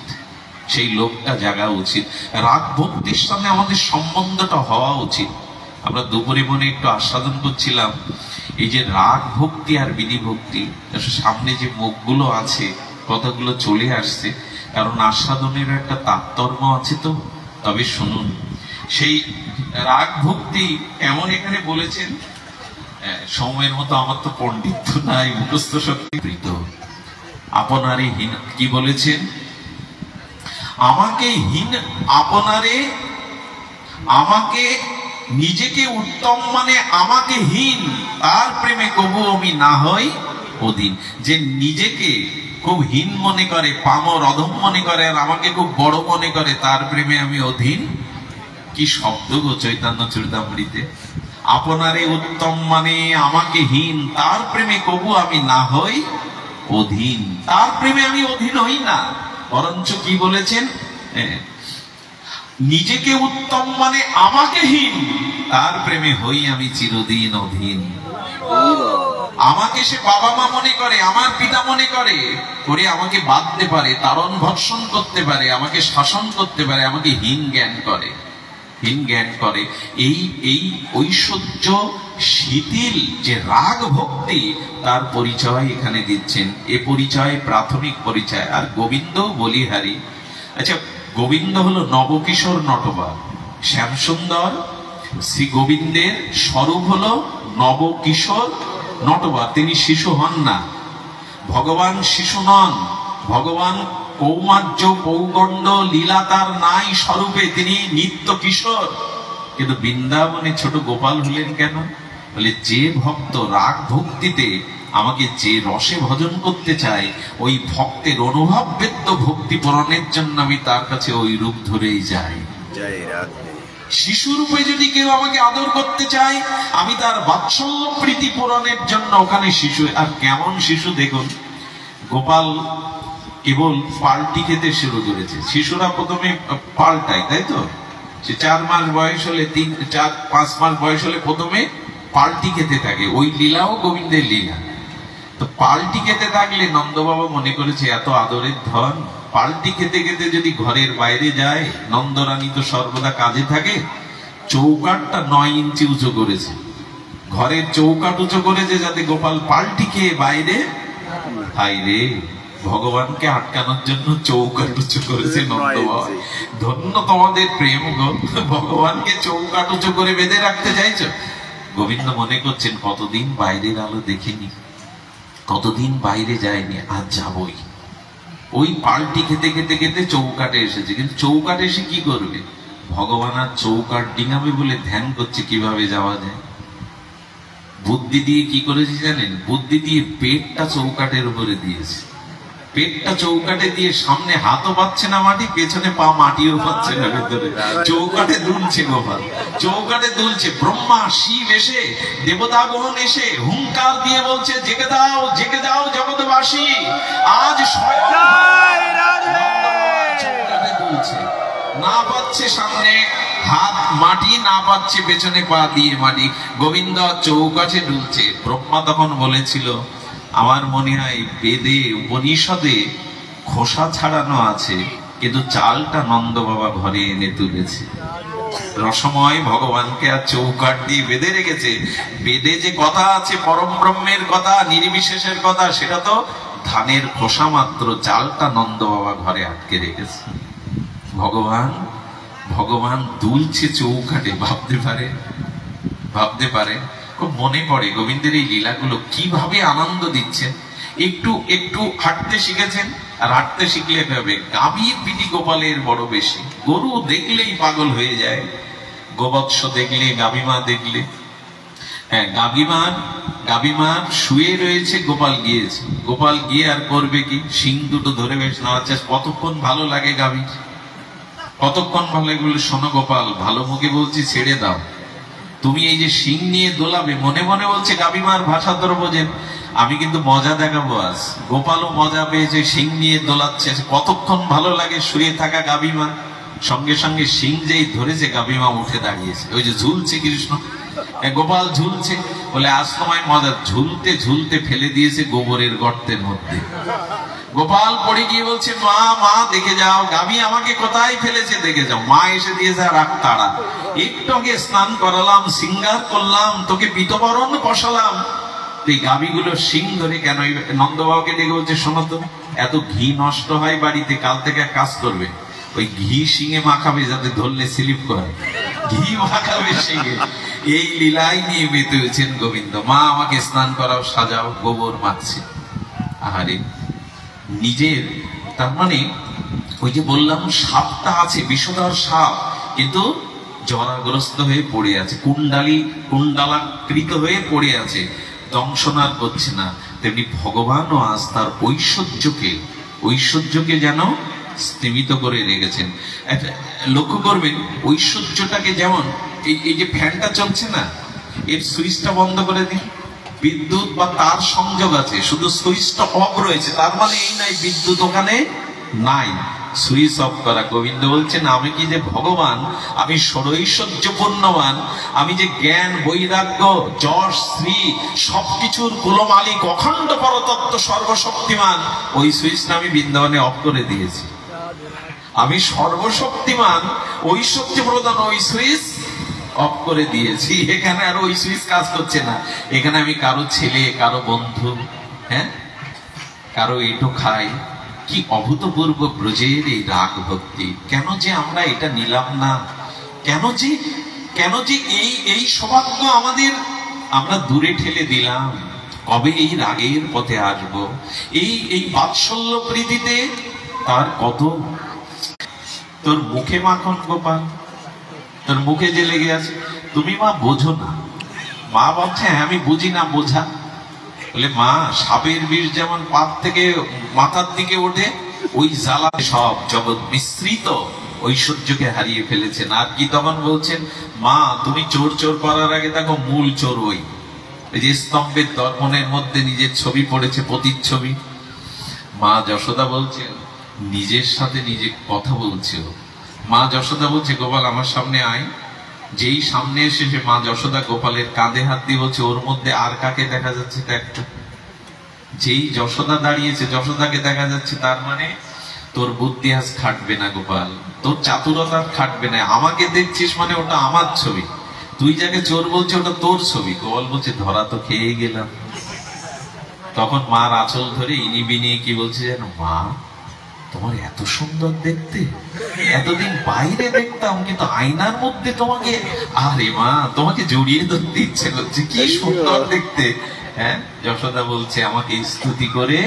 সেই লোভটা জাগা উচিত। রাগ ভক্তির সঙ্গে আমাদের সম্বন্ধটা হওয়া উচিত। আমরা দুপুরে মনে একটু আস্বাদন করছিলাম এই যে রাগ ভক্তি আর বিধি ভক্তি, সামনে যে মুখগুলো আছে কথাগুলো চলে আসছে, কারণ আস্বাদনের একটা তাৎপর্য আছে। তো তবে শুনুন, সেই রাগ ভক্তি এমন এখানে বলেছেন, সময়ের মতো আমার তো পণ্ডিত নাই, মুখস্থ শক্তি প্রীত আপনারে হীন, কি বলেছেন, আমাকে হীন আপনারে, আমাকে নিজেকে উত্তম মানে আমাকে হীন, তার প্রেমে কবু আমি না হই অধীন। যে নিজেকে খুব হীন মনে করে, পামর অধম মনে করে, আর আমাকে খুব বড় মনে করে, তার প্রেমে আমি অধীন। কি শব্দ গো চৈতন্য চরিতামৃতে! আপনারে উত্তম মানে আমাকে হীন, তার প্রেমে কবু আমি না হই অধীন। তার প্রেমে আমি অধীন হই না, বরঞ্চ কি বলেছেন, নিজেকে উত্তম মানে আমাকে হীন, তার প্রেমে হই আমি চিরদিন অধীন। আমাকে সে বাবা মা মনে করে, আমার পিতা মনে করে, করে আমাকে বাঁধতে পারে, তারণ ভর্ষণ করতে পারে, আমাকে শাসন করতে পারে, আমাকে হীন জ্ঞান করে, হীন জ্ঞান করে। এই ঐশ্বর্য শিথিল যে রাগ ভক্তি, তার পরিচয় এখানে দিচ্ছেন। এ পরিচয় প্রাথমিক পরিচয়। আর গোবিন্দ বলিহারি, আচ্ছা গোবিন্দ হলো নবকিশোর নটবর, শ্যামসুন্দর। শ্রী গোবিন্দের স্বরূপ হলো নবকিশোর নটবর, তিনি শিশু হন না, ভগবান শিশু নন, ভগবান কৌমার্য পৌগণ্ড লীলা তার নাই স্বরূপে, তিনি নিত্য কিশোর। কিন্তু বৃন্দাবনে ছোট গোপাল হলেন কেন? বলে যে ভক্ত রাগ ভক্তিতে আমাকে যে রসে ভজন করতে চায়, ওই ভক্তের অনুভব বেদ্য ভক্তি পূরণের জন্য আমি তার কাছে ওই রূপ ধরেই যাই। শিশু রূপে যদি কেউ আমাকে আদর করতে চায়, আমি তার বাৎসল্য প্রীতি পূরণের জন্য ওখানে শিশু। আর কেমন শিশু দেখুন, গোপাল কেবল পাল্টি খেতে শুরু করেছে। শিশুরা প্রথমে পাল্টায়, তাই তো? সে 4 মাস বয়স হলে, 3-4-5 মাস বয়স হলে প্রথমে পাল্টি খেতে থাকে। ওই লীলাও গোবিন্দের লীলা। তো পাল্টি খেতে থাকলে নন্দ বাবা মনে করেছে এত আদরের ধন, পাল্টি খেতে খেতে যদি ঘরের বাইরে যায়, নন্দরানী তো সর্বদা কাজে থাকে, চৌকাটটা 9 ইঞ্চি উঁচু করেছে, ঘরের চৌকাট উঁচু করেছে, যাতে গোপাল পাল্টি খেয়ে বাইরে। হাই রে, ভগবানকে আটকানোর জন্য চৌকাট উঁচু করেছে নন্দ বাবা। ধন্য তোমাদের প্রেম গো, ভগবানকে চৌকাট উঁচু করে বেঁধে রাখতে চাইছো। গোবিন্দ মনে করছেন কতদিন বাইরের আলো দেখিনি, কতদিন বাইরে যায়নি, আজ যাবই। ওই পাল্টি খেতে খেতে খেতে চৌকাটে এসেছে। কিন্তু চৌকাটে এসে কি করবে? ভগবান আর চৌকাট ডিঙাবে বলে ধ্যান করছে কিভাবে যাওয়া যায়। বুদ্ধি দিয়ে কি করেছে জানেন? বুদ্ধি দিয়ে পেটটা চৌকাটের উপরে দিয়েছে। পেটটা চৌকাটে দিয়ে সামনে হাতও পাচ্ছে না মাটি, পেছনে পা মাটিও পাচ্ছে না ভেতরে। চৌকাটে দুলছে গোপাল, চৌকাটে দুলছে। ব্রহ্মা শিব এসে, দেবতাগণ এসে হুঙ্কার দিয়ে বলছে, জেগে দাও, জেগে দাও জগৎবাসী, আজ চৌকাটে দুলছে। না পাচ্ছে সামনে হাত মাটি, না পাচ্ছে পেছনে পা দিয়ে মাটি। গোবিন্দ চৌকাঠে দুলছে। ব্রহ্মা তখন বলেছিল, আমার মনে হয় বেদে উপনিষদে খোসা ছাড়ানো আছে, কিন্তু চালটা নন্দ বাবা ঘরে এনে তুলেছে। রসময় ভগবানকে আর চৌকাট দিয়ে বেঁধে রেখেছে। বেদে যে কথা আছে পরম ব্রহ্মের কথা, নির্বিশেষের কথা, সেটা তো ধানের খোসা মাত্র, চালটা নন্দ বাবা ঘরে আটকে রেখেছে। ভগবান ভগবান দুলছে চৌকাটে। ভাবতে পারে, ভাবতে পারে। খুব মনে পড়ে গোবিন্দের এই লীলাগুলো, কিভাবে আনন্দ দিচ্ছেন। একটু একটু হাঁটতে শিখেছেন, আর হাঁটতে শিখলে ভাবে গাভীর পিটি গোপালের বড় বেশি। গরু দেখলেই পাগল হয়ে যায়, গোবৎস দেখলে, গাভীমা দেখলে। হ্যাঁ, গাভীমার শুয়ে রয়েছে, গোপাল গিয়েছে। গোপাল গিয়ে আর করবে কি? শিং দুটো ধরে বেশ নাড়াচ্ছে। কতক্ষণ ভালো লাগে গাভীর, কতক্ষণ ভালো লাগে বলে, শোনো গোপাল, ভালো মুখে বলছি ছেড়ে দাও, তুমি এই যে শিং নিয়ে দোলাবে। মনে মনে বলছে, গাভীমার ভাষা তোর বোঝেন, আমি কিন্তু মজা দেখাবো আজ। গোপালও মজা পেয়েছে, শিং নিয়ে দোলাচ্ছে। কতক্ষণ ভালো লাগে শুয়ে থাকা গাভীমা। সঙ্গে সঙ্গে শিং যেই ধরেছে, গাভীমা উঠে দাঁড়িয়েছে। ওই যে ঝুলছে কৃষ্ণ, গোপাল ঝুলছে, বলে আজ তোমায় মজা। ঝুলতে ঝুলতে ফেলে দিয়েছে গোবরের গর্তের মধ্যে। গোপাল পড়ে গিয়ে বলছে, মা মা দেখে যাও, গাভী আমাকে কোথায় ফেলেছে দেখে যাও। মা এসে দিয়েছে রাগ তাড়া, একটু আগে স্নান করালাম, সিঙ্গার করলাম, তোকে পিতবরণ বসালাম, এই গাভীগুলো শিং ধরে কেন? নন্দবাবুকে ডেকে বলছে, শোনো তো, এত ঘি নষ্ট হয় বাড়িতে, কাল থেকে এক কাজ করবে, ওই ঘি শিঙে মাখাবে যাতে ধরলে স্লিপ করে, ঘি মাখাবে শিঙে। এই লীলাই নিয়ে মেতে হয়েছেন গোবিন্দ। মা আমাকে স্নান করাও, সাজাও, গোবর মাখছে। আহারে, নিজের, তার মানে ওই যে বললাম সাপটা আছে, বিষধর সাপ, কিন্তু জরাগ্রস্ত হয়ে পড়ে আছে, কুণ্ডালাকৃত হয়ে পড়ে আছে, দংশনার করছে না। তেমনি ভগবানও আজ তার ঐশ্বর্যকে যেন স্তীমিত করে রেখেছেন। লক্ষ্য করবেন, ঐশ্বর্যটাকে যেমন এই যে ফ্যানটা চলছে না, এর সুইচটা বন্ধ করে দিন, বিদ্যুৎ বা তার সংযোগ আছে, শুধু সুইচটা অফ রয়েছে, তার মানে এই নাই বিদ্যুৎ ওখানে নাই, সুইচ অফ করা। গোবিন্দ বলছেন, আমি কি যে ভগবান, আমি ষড়ৈশ্বর্যপূর্ণবান, আমি যে জ্ঞান, বৈরাগ্য, যশ, শ্রী, সবকিছুর কুল মালিক, অখণ্ড পরতত্ত্ব, সর্বশক্তিমান, ওই সুইচটা আমি বৃন্দাবনে অফ করে দিয়েছি। আমি সর্বশক্তিমান, ঐশ্বর্য প্রদান, ওই সুইচ অফ করে দিয়েছি। এখানে আর ওই সুইচ কাজ করছে না। এখানে আমি কারো ছেলে, কারো বন্ধু, হ্যাঁ, কারো এটো খাই। কি অভূতপূর্ব ব্রজের এই রাগ ভক্তি! কেন যে আমরা এটা নিলাম না? কেন যে এই সৌভাগ্য আমাদের আমরা দূরে ঠেলে দিলাম? কবে এই রাগের পথে আসবো? এই বাৎসল্য প্রীতিতে তার কত। তোর মুখে মাখন গোপাল, তোর মুখে যে লেগে আছে, তুমি মা বোঝো না। মা ভাবছে, হ্যাঁ আমি বুঝি না, বোঝা। বলে, মা, সাপের বিষ যেমন পাত থেকে মাথার দিকে ওঠে, ওই জ্বালা সব জগৎ মিশ্রিত ঐশ্বর্যকে হারিয়ে ফেলেছেন। আর কি তখন বলছেন, মা তুমি চোর করার আগে দেখো মূল চোর ওই যে স্তম্ভের দর্পণের মধ্যে নিজের ছবি পড়েছে, পতির ছবি। মা যশোদা বলছেন, নিজের সাথে নিজে কথা বলছে। মা যশোদা বলছে, গোপাল আমার সামনে আয়। যেই সামনে এসেছে, মা যশোদা গোপালের কাঁধে হাত দিয়ে বলছে, ওর মধ্যে আর কাকে দেখা যাচ্ছে একটা? যেই যশোদা দাঁড়িয়েছে, যশোদাকে দেখা যাচ্ছে। তার মানে তোর বুদ্ধি আজ খাটবে না গোপাল, তোর চাতুরতা খাটবে না। আমাকে দেখছিস মানে ওটা আমার ছবি, তুই যাকে চোর বলছে ওটা তোর ছবি। গোপাল বলছে, ধরা তো খেয়ে গেলাম। তখন মার আঁচল ধরে ইনি বিনিয়ে কি বলছে জানো, মা তোমার এত সুন্দর দেখতে, এতদিন বাইরে দেখতাম, কিন্তু আয়নার মধ্যে তোমাকে, আরে মা তোমাকে জড়িয়ে ধরতে ইচ্ছে করছে, কি সুন্দর দেখতে। হ্যাঁ, যশোদা বলছে, আমাকে স্তুতি করে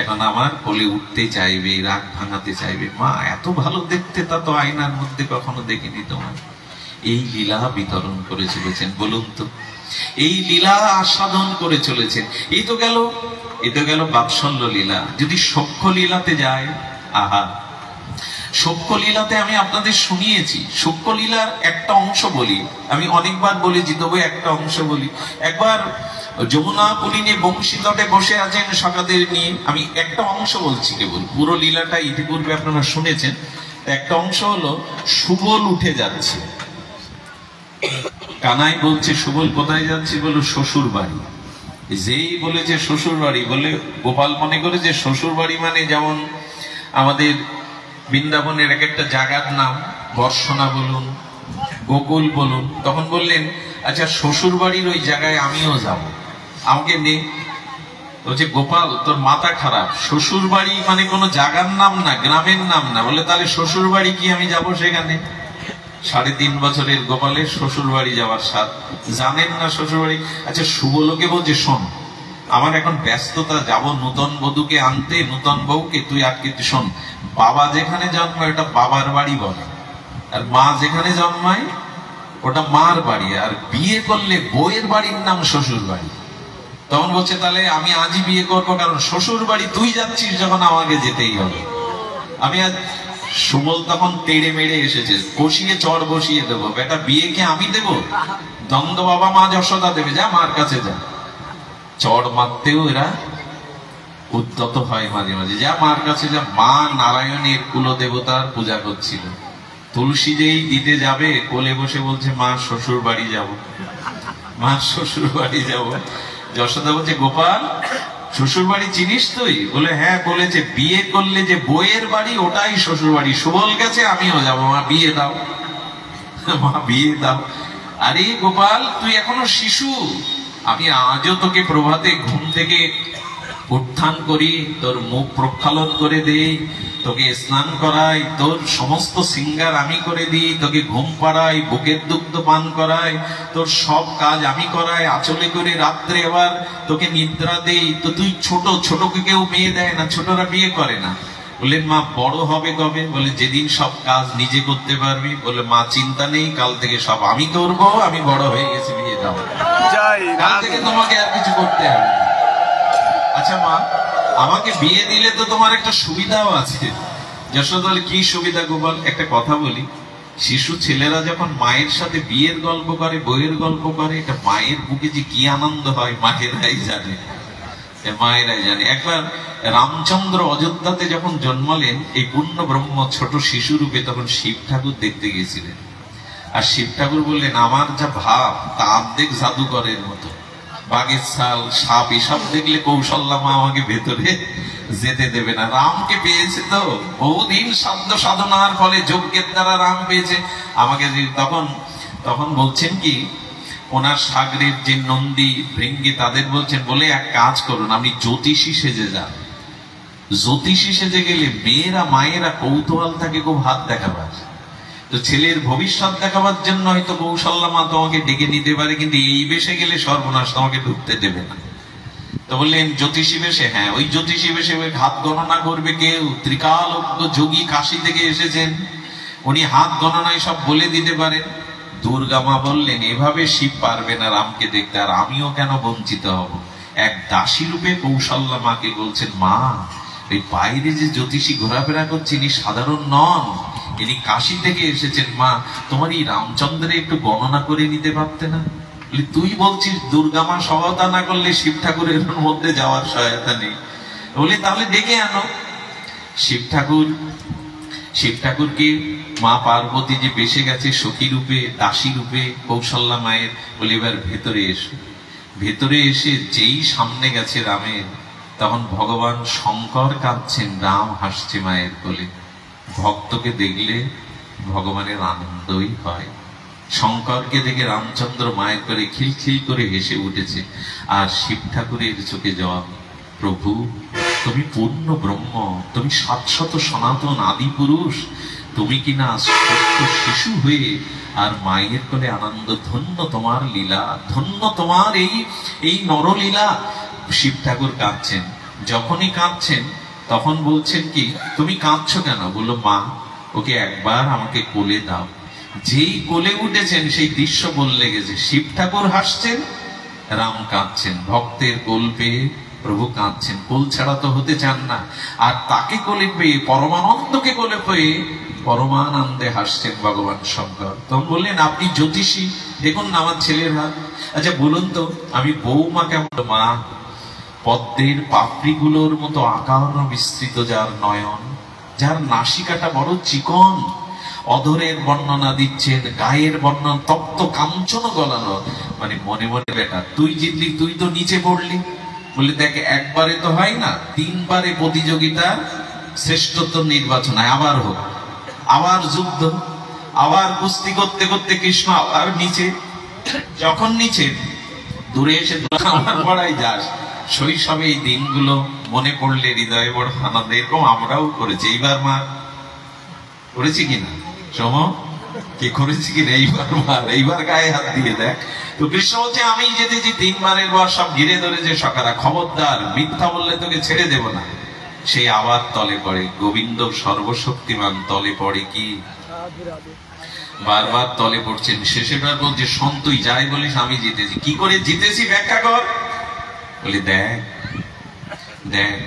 এখন আমার কোলে উঠতে চাইবে, রাগ ভাঙাতে চাইবে। মা এত ভালো দেখতে, তা তো আয়নার মধ্যে কখনো দেখিনি তোমার। এই লীলা বিতরণ করে চলেছেন, বলুন তো, এই লীলা আস্বাদন করে চলেছেন। এই তো গেল বাৎসল্য লীলা। যদি সখ্য লীলাতে যায়, আহা, সখ্য লীলাতে আমি আপনাদের শুনিয়েছি। সখ্য লীলার একটা অংশ বলি, আমি অনেকবার বলেছি, তবে একটা অংশ বলি। একবার যমুনা পুলিনে বংশী তটে বসে আছেন সখাদের নিয়ে, আমি একটা অংশ বলছি কেবল, পুরো লীলাটা ইতিপূর্বে আপনারা শুনেছেন। একটা অংশ হলো, সুবল উঠে যাচ্ছে। কানাই বলছে, সুবল কোথায় যাচ্ছে? বলো, শ্বশুর বাড়ি। যেই বলেছে শ্বশুর বাড়ি, বলে গোপাল মনে করে যে শ্বশুর বাড়ি মানে যেমন আমাদের বৃন্দাবনের এক একটা জায়গার নাম, বর্ষণা বলুন, গোকুল বলুন। তখন বললেন, আচ্ছা শ্বশুর বাড়ির ওই জায়গায় আমিও যাব, আমাকে নে। বলছে, গোপাল তোর মাথা খারাপ, শ্বশুর বাড়ি মানে কোনো জায়গার নাম না, গ্রামের নাম না। বলে, তাহলে শ্বশুর বাড়ি কি আমি যাব সেখানে? 3.5 বছরের গোপালের শ্বশুর বাড়ি যাওয়ার স্বাদ, জানেন না শ্বশুর বাড়ি। আচ্ছা সুবলকে বলছে, শোন, আমার এখন ব্যস্ততা, যাব নূতন বধূকে আনতে, নূতন বউকে, তুই আজকে শোন, বাবা যেখানে জন্মায় ওটা বাবার বাড়ি বলে, আর মা যেখানে জন্মায় ওটা মার বাড়ি, আর বিয়ে করলে বউয়ের বাড়ির নাম শ্বশুর বাড়ি। তখন বলছে, তাহলে আমি আজই বিয়ে করবো, কারণ শ্বশুর বাড়ি তুই যাচ্ছিস যখন, আমাকে যেতেই হবে। আমি আজ, সুবল তখন তেড়ে মেড়ে এসেছে, কষিয়ে চড় বসিয়ে দেবো, বেটা বিয়েকে আমি দেবো? দ্বন্দ্ব বাবা মা যশোদা দেবে, যা মার কাছে যা। চড় মারতেও এরা উদ্যত হয় মাঝে মাঝে, যা মার কাছে যা। মা নারায়ণের কুলদেবতার পূজা করছিল, তুলসী যেই দিতে যাবে, কোলে বসে বলছে, মা শ্বশুর বাড়ি যাব। মা শ্বশুর বাড়ি যাবো। যশোদা বলছে, গোপাল শ্বশুর বাড়ি চিনিস তুই? বলে হ্যাঁ, বলেছে বিয়ে করলে যে বইয়ের বাড়ি ওটাই শ্বশুর বাড়ি। সুবল গেছে, আমিও যাবো, মা বিয়ে দাও, মা বিয়ে দাও। আরে গোপাল, তুই এখনো শিশু, আমি আজও তোকে প্রভাতে ঘুম থেকে উত্থান করি, তোর মুখ প্রক্ষালন করে দেই, তোকে স্নান করাই, তোর সমস্ত সিঙ্গার আমি করে দিই, তোকে ঘুম পাড়াই, বুকের দুগ্ধ পান করাই, তোর সব কাজ আমি করাই, আঁচলে করে রাত্রে আবার তোকে নিদ্রা দেই। তো তুই ছোট, ছোটকে কেউ মেয়ে দেয় না, ছোটরা বিয়ে করে না। বললেন, মা বড় হবে কবে? বলে যেদিন সব কাজ নিজে করতে পারবি। বলে মা চিন্তা নেই, কাল থেকে সব আমি করবো, আমি বড় হয়ে গেছি, বিয়ে দাও, কাল থেকে তোমাকে আর কিছু করতে হবে না। আচ্ছা মা, আমাকে বিয়ে দিলে তো তোমার একটা সুবিধাও আছে। যশোদা বলে, কি সুবিধা গোপাল? একটা কথা বলি, শিশু ছেলেরা যখন মায়ের সাথে বিয়ের গল্প করে, বইয়ের গল্প করে, এটা মায়ের বুকে যে কি আনন্দ হয় মায়েরাই জানে, মায়েরাই জানে। একবার রামচন্দ্র অযোধ্যাতে যখন জন্মালেন, এই পূর্ণ ব্রহ্ম ছোট শিশু রূপে, তখন শিব ঠাকুর দেখতে গেছিলেন। আর শিব ঠাকুর বললেন, আমার যা ভাব তা অর্ধেক জাদুকরের মতো, বাঘের ছাল, সাপ এসব দেখলে কৌশল্যা মা আমাকে ভেতরে যেতে দেবে না। রামকে পেয়েছে তো, বহুদিন সাধ্য সাধনার ফলে যজ্ঞের দ্বারা রাম পেয়েছে আমাকে। তখন বলছেন কি, ওনার সাগরের যে নন্দী ভৃঙ্গি তাদের বলছেন, বলে এক কাজ করুন, আপনি জ্যোতিষী সেজে যান। জ্যোতিষী সেজে গেলে মেয়েরা মায়েরা কৌতূহল থাকে খুব হাত দেখাবার। তো ছেলের ভবিষ্যৎ দেখাবার জন্য হয়তো কৌশল্যা মা তোমাকে ডেকে নিতে পারে, কিন্তু এই বেশে গেলে সর্বনাশ, তোমাকে ঢুকতে দেবে না। তো বললেন জ্যোতিষী বেশে? হ্যাঁ, ওই জ্যোতিষী বেশে হাত গণনা করবে কেউ, ত্রিকালজ্ঞ যোগী কাশী থেকে এসেছেন, উনি হাত গণনায় সব বলে দিতে পারেন। দুর্গা মা বললেন, এভাবে শিব পারবে না রামকে দেখতে, আর আমিও কেন বঞ্চিত হব। এক দাসী রূপে কৌশল্যা মাকে বলছেন, মা এই বাইরে যে জ্যোতিষী ঘোরাফেরা করছে, ইনি সাধারণ নন, ইনি কাশী থেকে এসেছেন। মা তোমার এই রামচন্দ্রে একটু গণনা করে নিতে পারতে না? তুই বলছিস দুর্গা মা সহায়তা না করলে শিব ঠাকুরের মধ্যে যাওয়ার সহায়তা নেই। বলি তাহলে ডেকে আনো। শিব ঠাকুরকে মা পার্বতী যে বেসে গেছে সখী রূপে, দাসী রূপে কৌশল্যা মায়ের, বলে এবার ভেতরে এসো। ভেতরে এসে যেই সামনে গেছে রামের, তখন ভগবান শঙ্কর কাঁদছেন, রাম হাসছে মায়ের কোলে। ভক্তকে দেখলে ভগবানের আনন্দই হয়। শঙ্করকে দেখে রামচন্দ্র মায়ের করে খিলখিল করে হেসে উঠেছে। আর শিব ঠাকুরের চোখে জবাব, প্রভু তুমি পূর্ণ ব্রহ্ম, তুমি শাশ্বত সনাতন আদি পুরুষ, তুমি কিনা ছোট্ট শিশু হয়ে আর মায়ের কোলে আনন্দ। ধন্য তোমার লীলা, ধন্য তোমার এই নরলীলা। শিব ঠাকুর কাঁদছেন। যখনই কাঁদছেন তখন বলছেন কি, তুমি কাঁদছো কেন? বললো, মা ওকে একবার আমাকে কোলে দাও। যেই কোলে উঠেছেন সেই দৃশ্য বললে গেছে, শিব ঠাকুর হাসছেন, রাম কাঁদছেন। ভক্তের কোল পেয়ে প্রভু কাঁদছেন, কোল ছাড়া তো হতে চান না। আর তাকে কোলে পেয়ে, পরমানন্দকে কোলে পেয়ে পরমানন্দে হাসছেন ভগবান শঙ্কর। তখন বললেন, আপনি জ্যোতিষী, দেখুন না আমার ছেলের হাত। আচ্ছা বলুন তো, আমি বৌমা কেমন? মা পদ্মের পাপড়িগুলোর মতো আকার বিস্তৃত যার নয়ন, যার নাসিকাটা বড় চিকন, অধরের বর্ণনা দিচ্ছেন, গায়ের বর্ণনা তপ্ত কাঞ্চন গলানো। মানে মনে মনে, বেটা তুই জিতলি, তুই তো নিচে পড়লি। বলে দেখ, একবারে তো হয় না, 3 বারে প্রতিযোগিতা, শ্রেষ্ঠত্ব নির্বাচন হয়, আবার হোক, আবার যুদ্ধ, আবার কুস্তি করতে করতে কৃষ্ণ আবার নিচে। যখন নিচে দূরে এসে আমার পড়াই যাস। শৈশবে এই দিনগুলো মনে পড়লে হৃদয়ে বড় আনন্দ। এরকম আমরাও করেছি। এইবার মা করেছি কিনা সম কে করেছি কিনা? এইবার গায়ে হাত দিয়ে দেখ। তো কৃষ্ণ বলছে, আমি যেতেছি 3 বারের বর, সব ঘিরে ধরেছে সকারা, খবরদার মিথ্যা বললে তোকে ছেড়ে দেব না। সেই আবার তলে পড়ে, গোবিন্দ সর্বশক্তিমান তলে পড়ে কি বারবার তলে পড়ছেন। শেষেবার বলছে, শোন তুই যাই বলিস আমি জিতেছি। কি করে জিতেছি ব্যাখ্যা কর। বলি দেখ দেখ,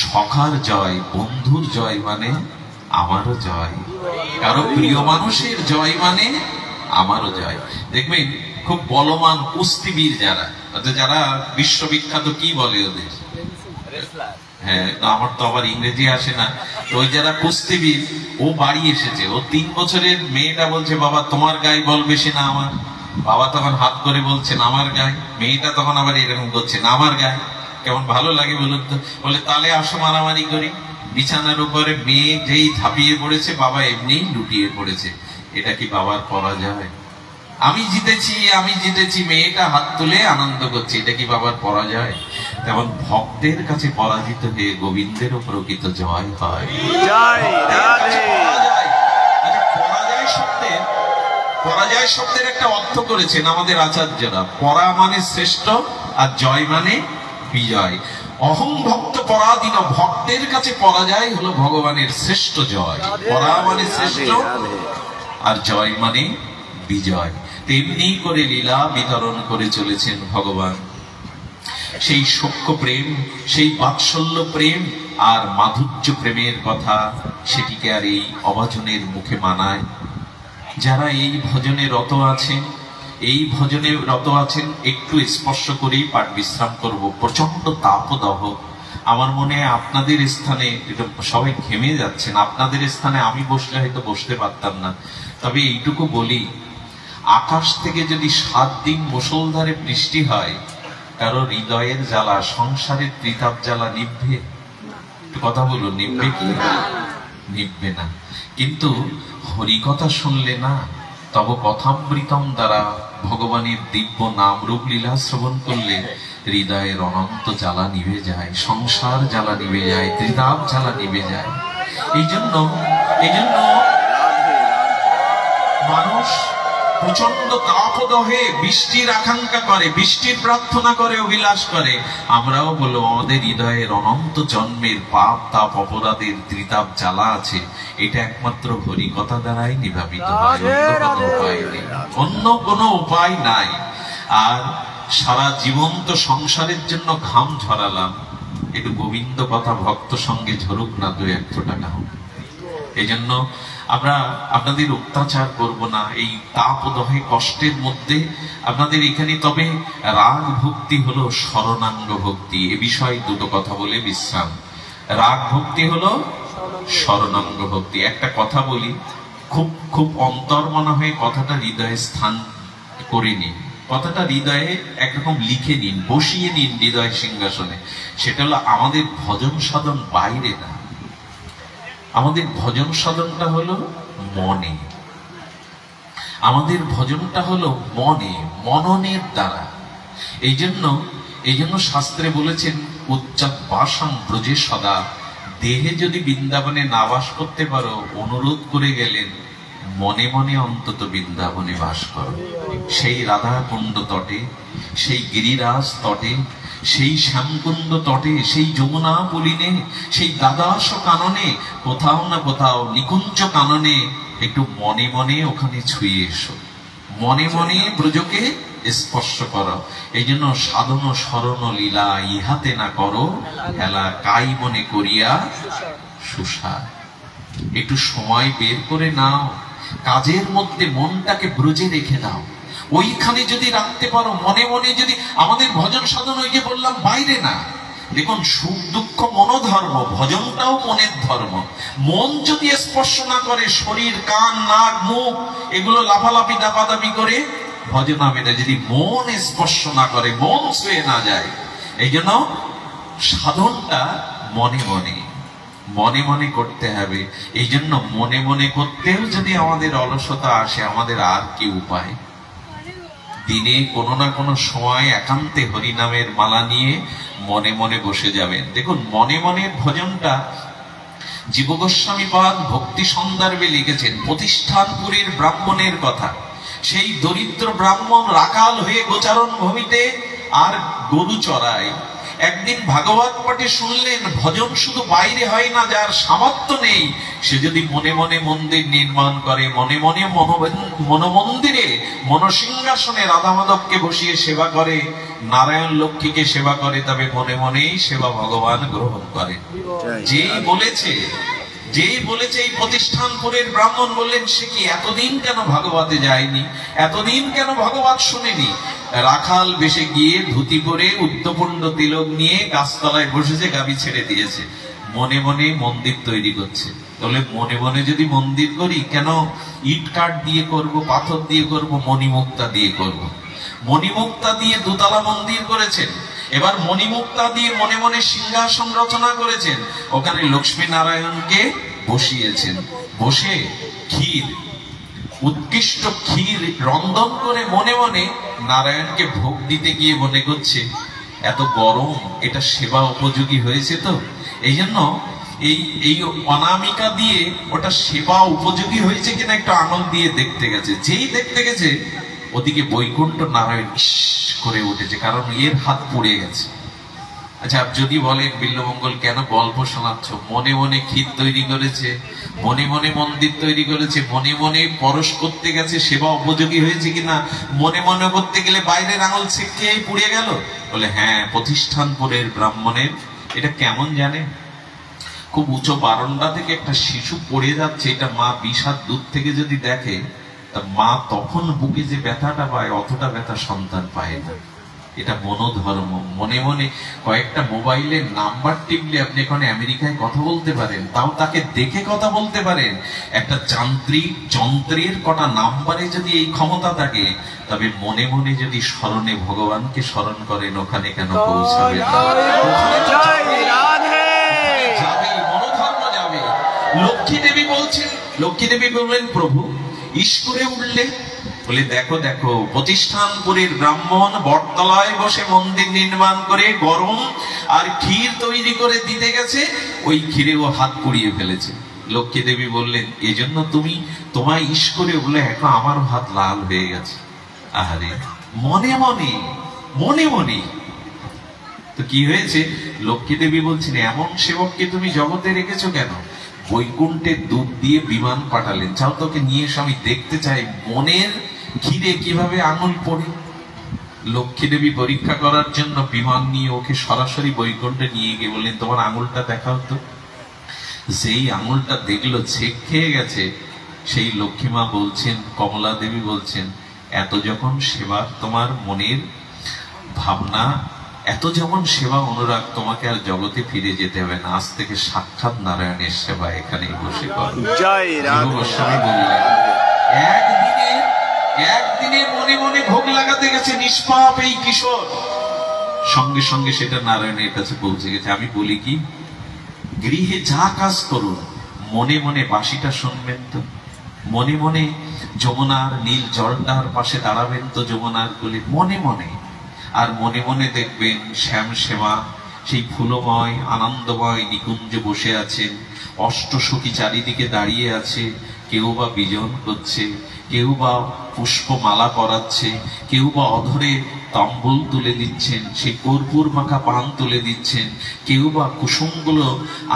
সখার জয়, বন্ধুর জয় মানে আমারও জয়, কারো প্রিয় মানুষের জয় মানে আমারও জয়। দেখবেন খুব বলবান কুস্তিবীর যারা, যারা বিশ্ববিখ্যাত, কি বলে ওদের, হ্যাঁ আমার তো আবার ইংরেজি আসে না, তো ওই যারা কুস্তিবীর, ও বাড়ি এসেছে, ও 3 বছরের মেয়েটা বলছে, বাবা তোমার গায়ে বল বেশি না আমার? বাবা তখন হাত করে বলছেন আমার গায়ে, মেয়েটা তখন আবার এরকম করছেন আমার গায়ে। কেমন ভালো লাগে বলুন তো? বলে তাহলে আসো মারামারি করি। বিছানার উপরে মেয়ে যেই ঝাঁপিয়ে পড়েছে, বাবা এমনি লুটিয়ে পড়েছে। এটা কি বাবার পরাজয়? আমি জিতেছি, মেয়েটা হাত তুলে আনন্দ করছে, এটা কি বাবার পরাজয়? তেমন ভক্তের কাছে পরাজিত হয়ে গোবিন্দেরও প্রকৃত জয় হয়। পরাজয় শব্দের একটা অর্থ করেছেন আমাদের আচার্যরা। পরা মানে শ্রেষ্ঠ, আর জয় মানে বিজয়। অহং ভক্ত পরাধীন, ভক্তের কাছে পরাজয় হলো ভগবানের শ্রেষ্ঠ জয়। পরা মানে শ্রেষ্ঠ, আর জয় মানে বিজয়। তেমনি করে লীলা বিতরণ করে চলেছেন ভগবান। সেই সখ্য প্রেম, সেই বাৎসল্য প্রেম আর মাধুর্য প্রেমের কথা, সেটিকে আর এই অবাজনের মুখে মানায়? যারা এই ভজনে রত আছেন, একটু স্পর্শ করেই পাঠ বিশ্রাম করব। প্রচন্ড তাপদাহ। আমার মনে হয় আপনাদের স্থানে সবাই ঘেমে যাচ্ছেন। আপনাদের স্থানে আমি বসলে হয়তো বসতে পারতাম না। তবে এইটুকু বলি, আকাশ থেকে যদি 7 দিন মুষলধারে বৃষ্টি হয়, কারো হৃদয়ের জ্বালা, সংসারের ত্রিতাপ জ্বালা নিভবে? কথা বলুন, নিভবে কি? নিভবে না। কিন্তু হরিকথা শুনলে না, তব কথামৃতম দ্বারা ভগবানের দিব্য নাম রূপ লীলা শ্রবণ করলে হৃদয়ের অনন্ত জ্বালা নিভে যায়, সংসার জ্বালা নিভে যায়, ত্রিতাপ জ্বালা নিভে যায়। এই জন্য মানুষ প্রচন্ড তাপদহে বৃষ্টির আকাঙ্ক্ষা করে, বৃষ্টির প্রার্থনা করে, অভিলাষ করে। আমরাও বলবো আমাদের হৃদয়ের অনন্ত জন্মের পাপ তাপ অপরাধের ত্রিতাপ জ্বালা আছে, এটা একমাত্র হরিকথা দ্বারাই নিভাবিত হয়, অন্য কোনো উপায় নাই। আর সারা জীবন তো সংসারের জন্য ঘাম ঝরালাম, একটু গোবিন্দ কথা ভক্ত সঙ্গে ঝরুক না 2-1 ফোঁটা ঘাম। এই জন্য আমরা আপনাদের অত্যাচার করব না এই তাপদহে কষ্টের মধ্যে আপনাদের এখানে। তবে রাগ ভক্তি হলো শরণাঙ্গ ভক্তি। এ বিষয়ে দুটো কথা বলে বিশ্রাম। রাগ ভক্তি হলো শরণাঙ্গ ভক্তি। একটা কথা বলি, খুব খুব অন্তর্মনা হয়ে কথাটা হৃদয়ে স্থান করে নিন, কথাটা হৃদয়ে একরকম লিখে নিন, বসিয়ে নিন হৃদয় সিংহাসনে। সেটা হলো আমাদের ভজন সাধন বাইরে না, আমাদের ভজন সাধনটা হলো মনে। আমাদের ভজনটা হলো মনে, মননের দ্বারা। এই জন্য শাস্ত্রে বলেছেন উচ্চাত বাসাং ব্রজে সদা। দেহে যদি বৃন্দাবনে না বাস করতে পারো, অনুরোধ করে গেলেন মনে মনে অন্তত বৃন্দাবনে বাস করো। সেই রাধা কুণ্ড তটে, সেই গিরিরাজ তটে, সেই শ্যামকুণ্ড তটে, সেই যমুনা পুলিনে, সেই দ্বাদশ কাননে, কোথাও না কোথাও নিকুঞ্জ কাননে একটু মনে মনে ওখানে ছুঁয়ে এসো, মনে মনে ব্রজকে স্পর্শ করো। এই জন্য সাধন শরণ লীলা ইহাতে না করো হেলা, কাই মনে করিয়া সুসা। একটু সময় বের করে নাও, কাজের মধ্যে মনটাকে ব্রজে রেখে দাও। ওইখানে যদি রাখতে পারো, মনে মনে যদি, আমাদের ভজন সাধন ওই যে বললাম বাইরে না। দেখুন, সুখ দুঃখ মনোধর্ম, ভজনটাও মনের ধর্ম। মন যদি স্পর্শ না করে, শরীর কান নাক মুখ এগুলো লাফালাফি দাপাদাপি করে ভজন হবে না। যদি মন স্পর্শ না করে, মন ছুঁয়ে না যায়। এই জন্য সাধনটা মনে মনে মনে মনে করতে হবে। এই জন্য মনে মনে করতেও যদি আমাদের অলসতা আসে, আমাদের আর কি উপায়? দিনে কোনো না কোনো সময় একান্তে হরিনামের মালা নিয়ে মনে মনে বসে যাবেন। দেখুন, মনে মনে ভজনটা জীব গোস্বামী পাদ ভক্তি সন্দর্ভে লিখেছেন প্রতিষ্ঠানপুরীর ব্রাহ্মণের কথা। সেই দরিদ্র ব্রাহ্মণ রাখাল হয়ে গোচারণ ভূমিতে আর গরু চড়ায়। একদিন ভাগবত পাঠে শুনলেন ভজন শুধু বাইরে হয় না, যার সামর্থ্য নেই সে যদি মনে মনে মন্দির নির্মাণ করে, মনে মনে মনোমন্দিরে মনসিংহাসনে রাধা মাধবকে বসিয়ে সেবা করে, নারায়ণ লক্ষ্মীকে সেবা করে, তবে মনে মনেই সেবা ভগবান গ্রহণ করে। যেই বলেছে এই প্রতিষ্ঠানপুরের ব্রাহ্মণ বললেন, সে কি এতদিন কেন ভাগবতে যায়নি, এতদিন কেন ভাগবত শুনেনি? রাখাল বেশে গিয়ে ধুতি পরে উদ্ধপুণ্ড তিলক নিয়ে গাছতলায় বসেছে, গাবি ছেড়ে দিয়েছে, মনে মনে মন্দির তৈরি করছে। তাহলে মনে মনে যদি মন্দির করি, কেন ইট কাঠ দিয়ে করব, পাথর দিয়ে করব, মণিমুক্তা দিয়ে করব। মণিমুক্তা দিয়ে দোতলা মন্দির করেছেন। এবার মণিমুক্তা দিয়ে মনে মনে সিংহাসন রচনা করেছেন, ওখানে লক্ষ্মী নারায়ণকে বসিয়েছেন। বসে ক্ষীর, উৎকৃষ্ট ক্ষীর রন্ধন করে মনে মনে নারায়ণকে ভোগ দিতে গিয়ে মনে করছে এত গরম, এটা সেবা উপযোগী হয়েছে তো, এই জন্য এই অনামিকা দিয়ে ওটা সেবা উপযোগী হয়েছে কিনা একটু আঙুল দিয়ে দেখতে গেছে। যেই দেখতে গেছে ওদিকে বৈকুণ্ঠ নারায়ণ ইস করে উঠেছে, কারণ এর হাত পুড়ে গেছে। আচ্ছা, যদি বলেন বিল্লমঙ্গল কেন গল্প শোনাচ্ছ? মনে মনে ক্ষীর তৈরি করেছে, মনে মনে মন্দির তৈরি করেছে, মনে মনে পরশ করতে গেছে, সেবা উপযোগী হয়েছে কিনা মনে মনে করতে গেলে বাইরের আঙুল ছেঁকে পুড়ে গেল। বলে হ্যাঁ, প্রতিষ্ঠানপুরের ব্রাহ্মণের এটা কেমন জানে, খুব উঁচু বারান্দা থেকে একটা শিশু পড়ে যাচ্ছে, এটা মা 20 হাত দূর থেকে যদি দেখে, তা মা তখন বুকে যে ব্যথাটা পায় অতটা ব্যথা সন্তান পায় না। এটা মনোধর্ম। মনে মনে কয়েকটা মোবাইলের নাম্বার টিপলে আপনি এখন আমেরিকায় কথা বলতে পারেন, তাও তাকে দেখে কথা বলতে পারেন। একটা যান্ত্রিক যন্ত্রের কটা নাম্বারে যদি এই ক্ষমতা থাকে, তবে মনে মনে যদি স্মরণে ভগবানকে স্মরণ করেন, ওখানে কেন পৌঁছাবে? যাবে, মনোধর্ম যাবে। লক্ষ্মী দেবী বলছেন, লক্ষ্মী দেবী বললেন প্রভু ঈশ্বরে উঠলে, বলে দেখো দেখো, প্রতিষ্ঠানপুরের ব্রাহ্মণ বটতলায় বসে মন্দির নির্মাণ করে গরম আর ক্ষীর তৈরি করে দিতে গেছে, ওই ক্ষীরে ও হাত পুড়িয়ে ফেলেছে। লক্ষ্মী দেবী বললেন এজন্য তুমি তোমায় ঈশ্বরে বলে এখন আমার হাত লাল হয়ে গেছে। আহারে, মনে মনে মনে মনে তো কি হয়েছে? লক্ষ্মী দেবী বলছেন এমন সেবককে তুমি জগতে রেখেছো কেন? বৈকুণ্ঠের দুধ দিয়ে বিমান পাঠালেন, চাও তোকে নিয়ে এসে আমি দেখতে চাই মনের ক্ষীরে কিভাবে আঙুল পড়ে। লক্ষ্মী দেবী পরীক্ষা করার জন্য বিমান নিয়ে ওকে সরাসরি বৈকুণ্ঠে নিয়ে গিয়ে বললেন তোমার আঙুলটা দেখাও তো। যেই আঙুলটা দেখলো ছেক খেয়ে গেছে, সেই লক্ষ্মী মা বলছেন, কমলা দেবী বলছেন, এত যখন সেবার তোমার মনের ভাবনা, এত যেমন সেবা অনুরাগ, তোমাকে আর জগতে ফিরে যেতে হবে না, আজ থেকে সাক্ষাৎ নারায়ণের সেবা এখানেই বসে করো। গোস্বামী বললেন একদিনে মনে মনে ভোগ লাগাতে গেছে নিষ্পাপ এই কিশোর, সঙ্গে সঙ্গে সেটা নারায়ণের কাছে পৌঁছে গেছে। আমি বলি কি, গৃহে যা কাজ করুন মনে মনে বাঁশিটা শুনবেন তো, মনে মনে যমুনার নীল জলটার পাশে দাঁড়াবেন তো যমুনার কোলে মনে মনে, আর মনে মনে দেখবেন শ্যাম শ্যামা সেই ফুলময় আনন্দময় নিকুঞ্জে বসে আছেন, অষ্টসখী চারিদিকে দাঁড়িয়ে আছে, কেউ বা বিজন করছে, কেউ বা পুষ্পমালা পরাচ্ছে, কেউ বা অধরে তাম্বুল তুলে দিচ্ছেন, সেই কর্পূর মাখা পান তুলে দিচ্ছেন, কেউ বা কুসুমগুলো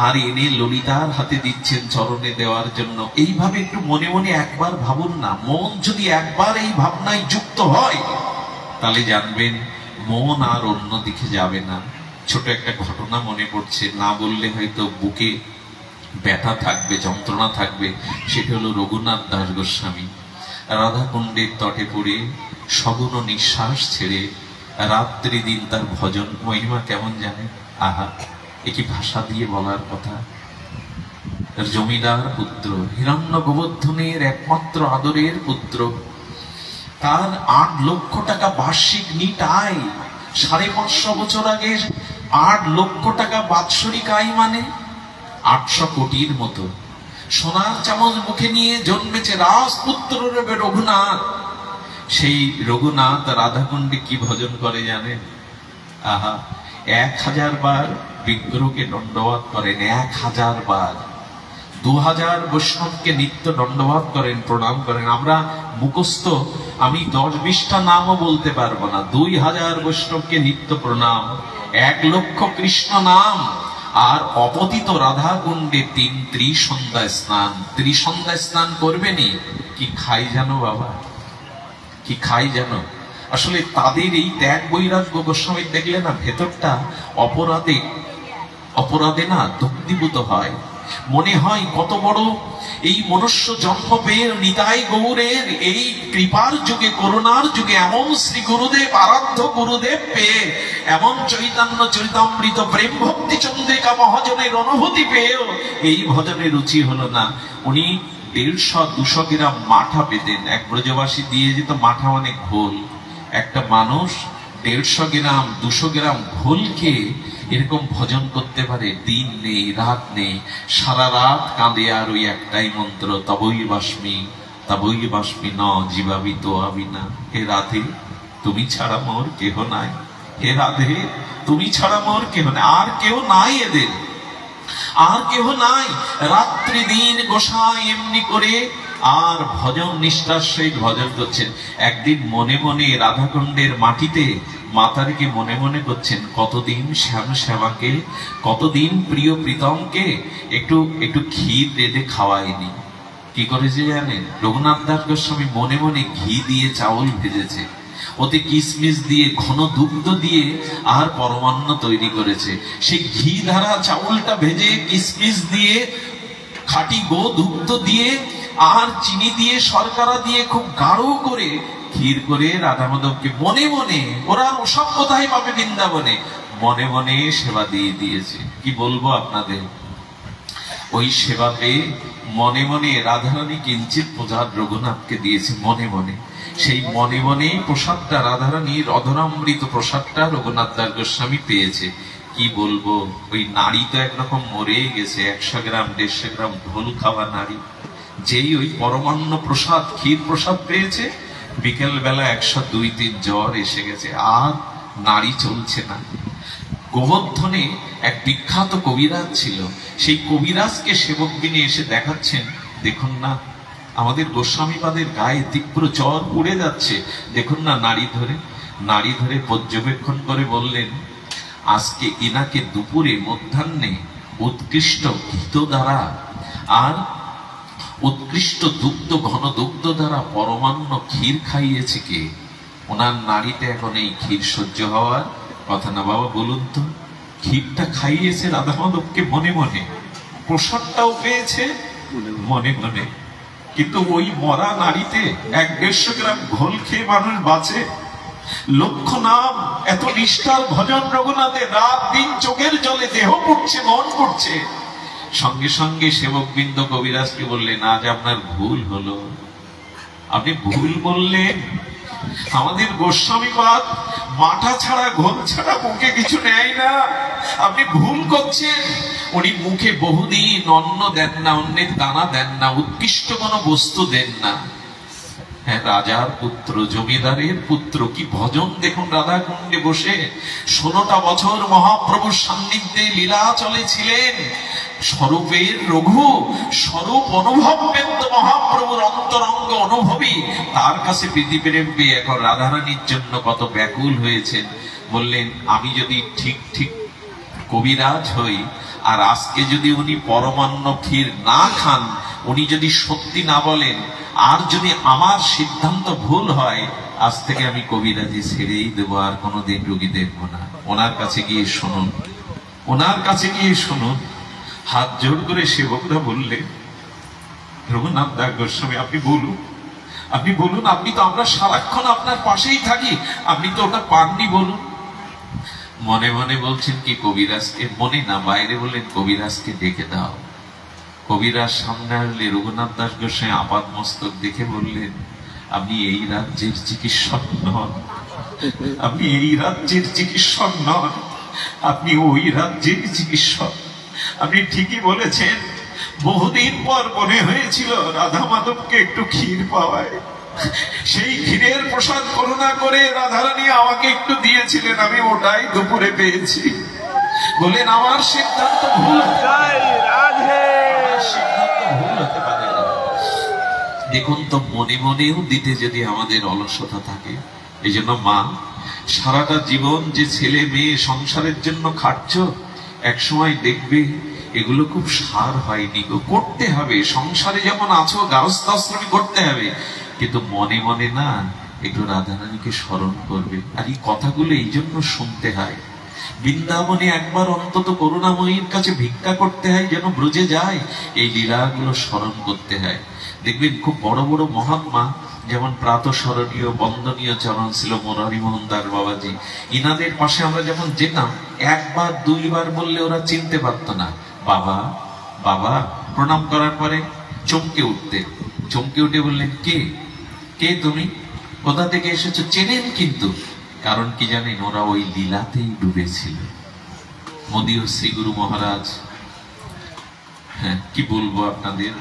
আর এনে ললিতার হাতে দিচ্ছেন চরণে দেওয়ার জন্য। এইভাবে একটু মনে মনে একবার ভাবুন না, মন যদি একবার এই ভাবনায় যুক্ত হয় তাহলে জানবেন মন আর অন্য দিকে যাবে না। ছোট একটা ঘটনা মনে পড়ছে, না বললে হয়তো বুকে ব্যথা থাকবে, যন্ত্রণা থাকবে। সেটা হলো রঘুনাথ দাস গোস্বামী রাধাকুণ্ডের তটে পড়ে সগুণ নিঃশ্বাস ছেড়ে রাত্রি দিন তার ভজন মহিমা কেমন জানে। আহা, এ কি ভাষা দিয়ে বলার কথা। জমিদার পুত্র, হিরণ্য গোবর্ধনের একমাত্র আদরের পুত্র, তার 8 লক্ষ টাকা বার্ষিক নিট আয়। 550 বছর আগে 8 লক্ষ টাকা বাৎসরিক আয়, মানে 800 কোটির মতো। সোনার চামচ মুখে নিয়ে জন্মেছে রাজপুত্র রূপে রঘুনাথ। সেই রঘুনাথ রাধাকুণ্ডে কি ভজন করে জানেন? আহা, 1000 বার বিগ্রহকে দণ্ডবাদ করেন, 1000 বার। 2000 বৈষ্ণবকে নিত্য দণ্ডবাদ করেন, প্রণাম করেন। আমরা মুখস্থ আমি 10-20টা নামও বলতে পারবো না। 2000 বৈষ্ণবকে নিত্য প্রণাম, 1 লক্ষ কৃষ্ণ নাম, আর অপতিত রাধা কুণ্ডে 3 ত্রিসন্ধ্যা স্নান। ত্রিসন্ধ্যা স্নান করবেনি, কি খাই জানো বাবা, কি খাই জানো? আসলে তাদের এই ত্যাগ বৈরাগ্য গোস্বামী দেখলে না, ভেতরটা অপরাধে না দগ্ধীভূত হয়। মনে হয় কত বড় এই মনুষ্য জন্ম পেয়ে নিতাই গৌরের এই কৃপার যুগে, করুণার যুগে এমন শ্রী গুরুদেব, আরাধ্য গুরুদেব পেয়ে, এমন চৈতন্য চরিতামৃত প্রেম ভক্তি চন্দ্রিকা মহাজনের অনুভূতি পেয়েও এই ভজনের রুচি হলো না। উনি 150-200 গ্রাম মাঠা পেতেন। এক ব্রজবাসী দিয়ে যেত, মাঠা মানে ঘোল। একটা মানুষ 150 গ্রাম 200 গ্রাম ঘোলকে এরকম ভজন করতে পারে, দিন নেই রাত নেই, সারা রাত কাঁদে আর ওই একটাই মন্ত্র, তবই বাস্মি ন জীবাবিত আবিনা। হে রাধে, তুমি ছাড়া মোর কেহ নাই। হে রাধে, তুমি ছাড়া মোর কেহ নাই। আর কেউ নাই, এদের আর কেহ নাই। রাত্রি দিন গোসাই এমনি করে আর ভজন নিষ্ঠার সহিত ভজন করছেন। একদিন মনে মনে রাধাকুণ্ডের মাটিতে মাথা রেখে মনে মনে করছেন, কতদিন শ্যাম শ্যামাকে, কতদিন প্রিয় প্রীতমকে একটু একটু ক্ষীর রেঁধে খাওয়ায়নি। কি করেছে জানেন? রঘুনাথ দাস গোস্বামী মনে মনে ঘি দিয়ে চাউল ভেজেছে, ওতে কিশমিশ দিয়ে ঘন দুগ্ধ দিয়ে আর পরমান্ন তৈরি করেছে। সেই ঘি ধারা চাউলটা ভেজে কিশমিশ দিয়ে, খাঁটি গো দুগ্ধ দিয়ে আর চিনি দিয়ে, শর্করা দিয়ে খুব গাঢ় করে ক্ষীর করে রাধা মাধবকে মনে মনে, ওরা ওসব কোথায় পাবে বৃন্দাবনে, মনে মনে সেবা দিয়ে দিয়েছে। কি বলবো আপনাদের, ওই সেবা পেয়ে মনে মনে রাধারানী কিঞ্চিত প্রসাদ রঘুনাথকে দিয়েছে মনে মনে। সেই মনে মনে প্রসাদটা, রাধারানীর অধরামৃত প্রসাদটা রঘুনাথ দাস গোস্বামী পেয়েছে। কি বলবো, ওই নারী তো একরকম মরে গেছে। 100 গ্রাম 150 গ্রাম ঘোল খাওয়া নারী, যেই ওই পরমান্ন প্রসাদ ক্ষীর প্রসাদ পেয়েছে, বিকেল বেলা 102-3 জ্বর এসে গেছে, আর নারী চলছে না। গোবর্ধনে এক বিখ্যাত কবিরাজ ছিল, সেই কবিরাজকে সেবকগিনী এসে দেখাচ্ছেন, দেখুন না আমাদের গোস্বামীপাদের গায়ে তীব্র জ্বর উড়ে যাচ্ছে, দেখুন না নারী ধরে পর্যবেক্ষণ করে বললেন, আজকে ইনাকে দুপুরে মধ্যাহ্নে উৎকৃষ্ট ঘৃত দ্বারা আর উৎকৃষ্ট দুগ্ধ, ঘন দুগ্ধ দ্বারা পরমান্ন ক্ষীর খাইয়েছে কে? ওনার নারীতে এখন এই ক্ষীর সহ্য হওয়ার কথা না। বাবা বলুন তো, ক্ষীরটা খাইয়েছে রাধা মাধবকে মনে মনে, প্রসাদটাও পেয়েছে মনে মনে, কিন্তু ওই মরা নারীতে 150 গ্রাম ঘোল খেয়ে মানুষ বাঁচে। লক্ষ নাম, এত নিষ্ঠার ভজন রঘুনাথে, রাত দিন চোখের জলে দেহ পড়ছে, মন পড়ছে। সঙ্গে সঙ্গে সেবকবৃন্দ কবিরাজকে বললেন, আজ আপনার ভুল হলো, আপনি ভুল বললেন। আমাদের গোস্বামীপাদ মাথা ছাড়া ঘোল ছাড়া মুখে কিছু নেয় না, আপনি ভুল করছেন। উনি মুখে বহুদিন অন্ন দেন না, অন্নের দানা দেন না, উৎকৃষ্ট কোনো বস্তু দেন না। হ্যাঁ, রাজার পুত্র, জমিদারের পুত্র, কি ভজন দেখুন রাধা কুণ্ডে বসে। 16টা বছর মহাপ্রভুর সান্নিধ্যে লীলা চলেছিলেন। স্বরূপের রঘু, স্বরূপ অনুভব পেত মহাপ্রভুর অন্তরঙ্গ অনুভবী, তার কাছে প্রীতি প্রেম পেয়ে এখন রাধারানীর জন্য কত ব্যাকুল হয়েছেন। বললেন, আমি যদি ঠিক কবিরাজ হই, আর আজকে যদি উনি পরমান্ন ক্ষীর না খান, উনি যদি সত্যি না বলেন, আর যদি আমার সিদ্ধান্ত ভুল হয়, আজ থেকে আমি কবিরাজি ছেড়েই দেবো, আর কোনোদিন রোগী দেখবো না। ওনার কাছে গিয়ে শুনুন। হাত জোর করে সেবকরা বললেন, রঘুনাথ দাস গোস্বামী আপনি বলুন, আপনি তো, আমরা সারাক্ষণ আপনার পাশেই থাকি, আপনি তো ওটা পাননি, বলুন। মনে মনে বলছেন কি, কবিরাজকে, মনে না বাইরে বললেন, কবিরাজকে ডেকে দাও। কবিরাজ সামনে আসলে রঘুনাথ দাস গোস্বামী আপাত মস্তক দেখে বললেন, আপনি এই রাজ্যের চিকিৎসক নন, আপনি এই রাজ্যের চিকিৎসক নন, আপনি ওই রাজ্যের চিকিৎসক। আপনি ঠিকই বলেছেন, বহুদিন পর মনে হয়েছিল রাধা মাধবকে একটু ক্ষীর পাওয়ায়, সেই ক্ষীরের প্রসাদ করুণা করে রাধারানী আমাকে একটু দিয়েছিলেন, আমি ওটাই দুপুরে পেয়েছি। বলেন, আমার সিদ্ধান্ত ভুল হতে পারে না। দেখুন তো, মনে মনেও দিতে যদি আমাদের অলসতা থাকে। এই জন্য মা, সারাটা জীবন যে ছেলে মেয়ে সংসারের জন্য খাটছ, একসময় দেখবে এগুলো খুব সার হয়নি গো, করতে হবে। সংসারে যেমন আছো, গারস্থাশ্রমে করতে হবে, কিন্তু মনে মনে না একটু রাধারানীকে স্মরণ করবে। আর এই কথাগুলো এই জন্য শুনতে হয়, বৃন্দাবনে একবার অন্তত করুণাময়ীর কাছে ভিক্ষা করতে হয়, যেন ব্রজে যায়, এই লীলাগুলো স্মরণ করতে হয়। দেখবেন খুব বড় বড় মহাত্মা, যেমন প্রাতঃস্মরণীয় বন্দনীয় চরণ ছিল মুরারি মোহন দাস বাবাজি, ইনাদের পাশে আমরা যখন যেতাম, একবার দুইবার বললে ওরা চিনতে পারতো না। বাবা বাবা প্রণাম করার পরে চমকে উঠতেন। চমকে উঠে বললেন, কে কে তুমি, কোথা থেকে এসেছো? চেনেন কিন্তু, কারণ কি জানেন, ওরা ওই লীলাতেই ডুবেছিল। মোদীয় শ্রী গুরু মহারাজ, হ্যাঁ কি বলবো আপনাদের,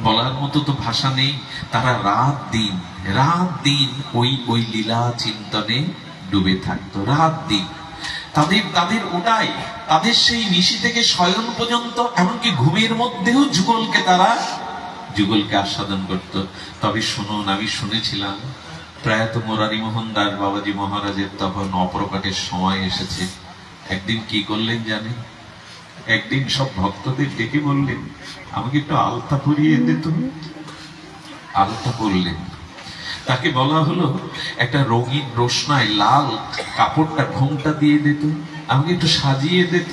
বলার মতো তো ভাষা নেই। তারা রাত দিন ওই লীলা চিন্তনে ডুবে থাকতো, রাত দিন। তাদের ওটাই, তাদের সেই নিশি থেকে শয়ন পর্যন্ত, এমনকি ঘুমের মধ্যেও যুগলকে আস্বাদন করত। তবে শুনুন, আমি শুনেছিলাম প্রয়াত মুরারি মোহন দাস বাবাজি মহারাজের তখন অপ্রকাটের সময় এসেছে। একদিন কি করলেন জানেন? একদিন সব ভক্তদের ডেকে বললেন, আমাকে একটু আলতা পরিয়ে দে তুমি। আলতা পরলেন। তাকে বলা হলো একটা রঙিন রোশনায় লাল কাপড়টা ঘোমটা দিয়ে দিত, আমাকে একটু সাজিয়ে দিত।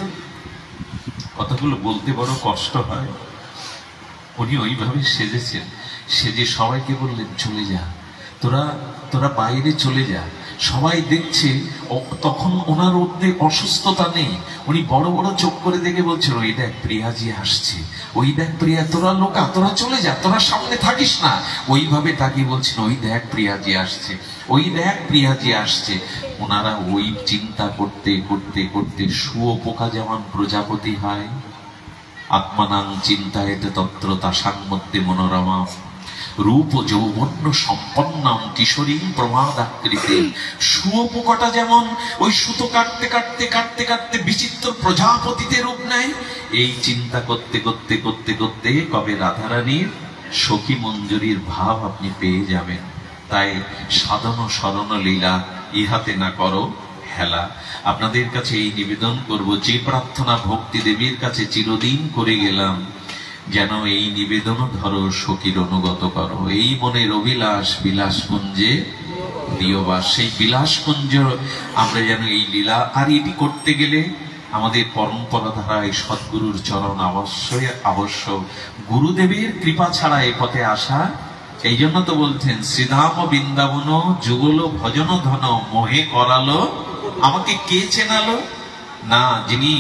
কথাগুলো বলতে বড় কষ্ট হয়। উনি ওইভাবে সেজেছেন, সেজে সবাইকে বললেন, চলে যা তোরা বাইরে চলে যা। সবাই দেখছে, তখন ওনার মধ্যে অসুস্থতা নেই। উনি বড় বড় চোখ করে দেখে বলছেন, ওই দেখ প্রিয়াজি আসছে, ওই দেখ প্রিয়া, তোরা চলে যা, তোরা সামনে থাকিস না। ওইভাবে তাকিয়ে বলছেন, ওই দেখ প্রিয়াজি আসছে, ওই দেখ প্রিয়াজি আসছে। ওনারা ওই চিন্তা করতে করতে করতে শুয়োপোকা যেমন প্রজাপতি হয়, আত্মানাং চিন্তায়েতে তত্র তাসাং মধ্যে মনোরমা রূপ যৌবন্য সম্পন্নাম কিশোরী প্রমাদাকৃতি। শুয়োপোকাটা যেমন ওই সুতো কাটতে কাটতে কাটতে কাটতে বিচিত্র প্রজাপতিতে রূপ নেয়, এই চিন্তা করতে করতে করতে করতে কবে রাধারানীর সখী মঞ্জুরির ভাব আপনি পেয়ে যাবেন। তাই সাধন শরণ লীলা ইহাতে না করো হেলা। আপনাদের কাছে এই নিবেদন করব, যে প্রার্থনা ভক্তি দেবীর কাছে চিরদিন করে গেলাম, যেন এই নিবেদন ধরো সখীর অনুগত করো। এই মনের অভিলাষ বিলাসকুঞ্জে দিয়বাস। সেই বিলাসকুঞ্জ আমরা যেন এই লীলা, আর এটি করতে গেলে আমাদের পরম্পরা ধারায় সদ্গুরুর চরণ অবশ্যই আবশ্যক। গুরুদেবের কৃপা ছাড়া এ পথে আসা। এই জন্য তো বলছেন, শ্রীধাম বৃন্দাবন যুগল ভজন ধন মোহে করালো আমাকে কে চেনালো না, যিনি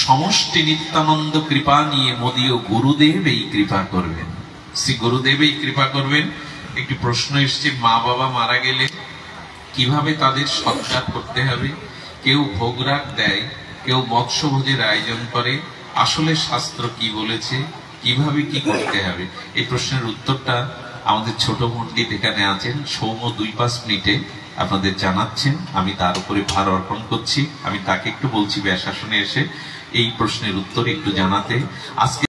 সমষ্টি নিত্যানন্দ কৃপা নিয়ে মোদীয় গুরুদেব এই কৃপা করবেন, শ্রী গুরুদেব এই কৃপা করবেন। একটি প্রশ্ন এসছে, মা বাবা মারা গেলে কিভাবে তাদের সৎকার করতে হবে? কেউ ভোগরাগ দেয়, কেউ মৎস্যভোজের আয়োজন করে। আসলে শাস্ত্র কি বলেছে, কিভাবে কি করতে হবে? এই প্রশ্নের উত্তরটা আমাদের ছোট পণ্ডিত এখানে আছেন, সৌম্য 2-5 মিনিটে আপনাদের জানাচ্ছেন। আমি তার উপরে ভার অর্পণ করছি। আমি তাকে একটু বলছি ব্যাসাসনে এসে এই প্রশ্নের উত্তর একটু জানাতে। আজকে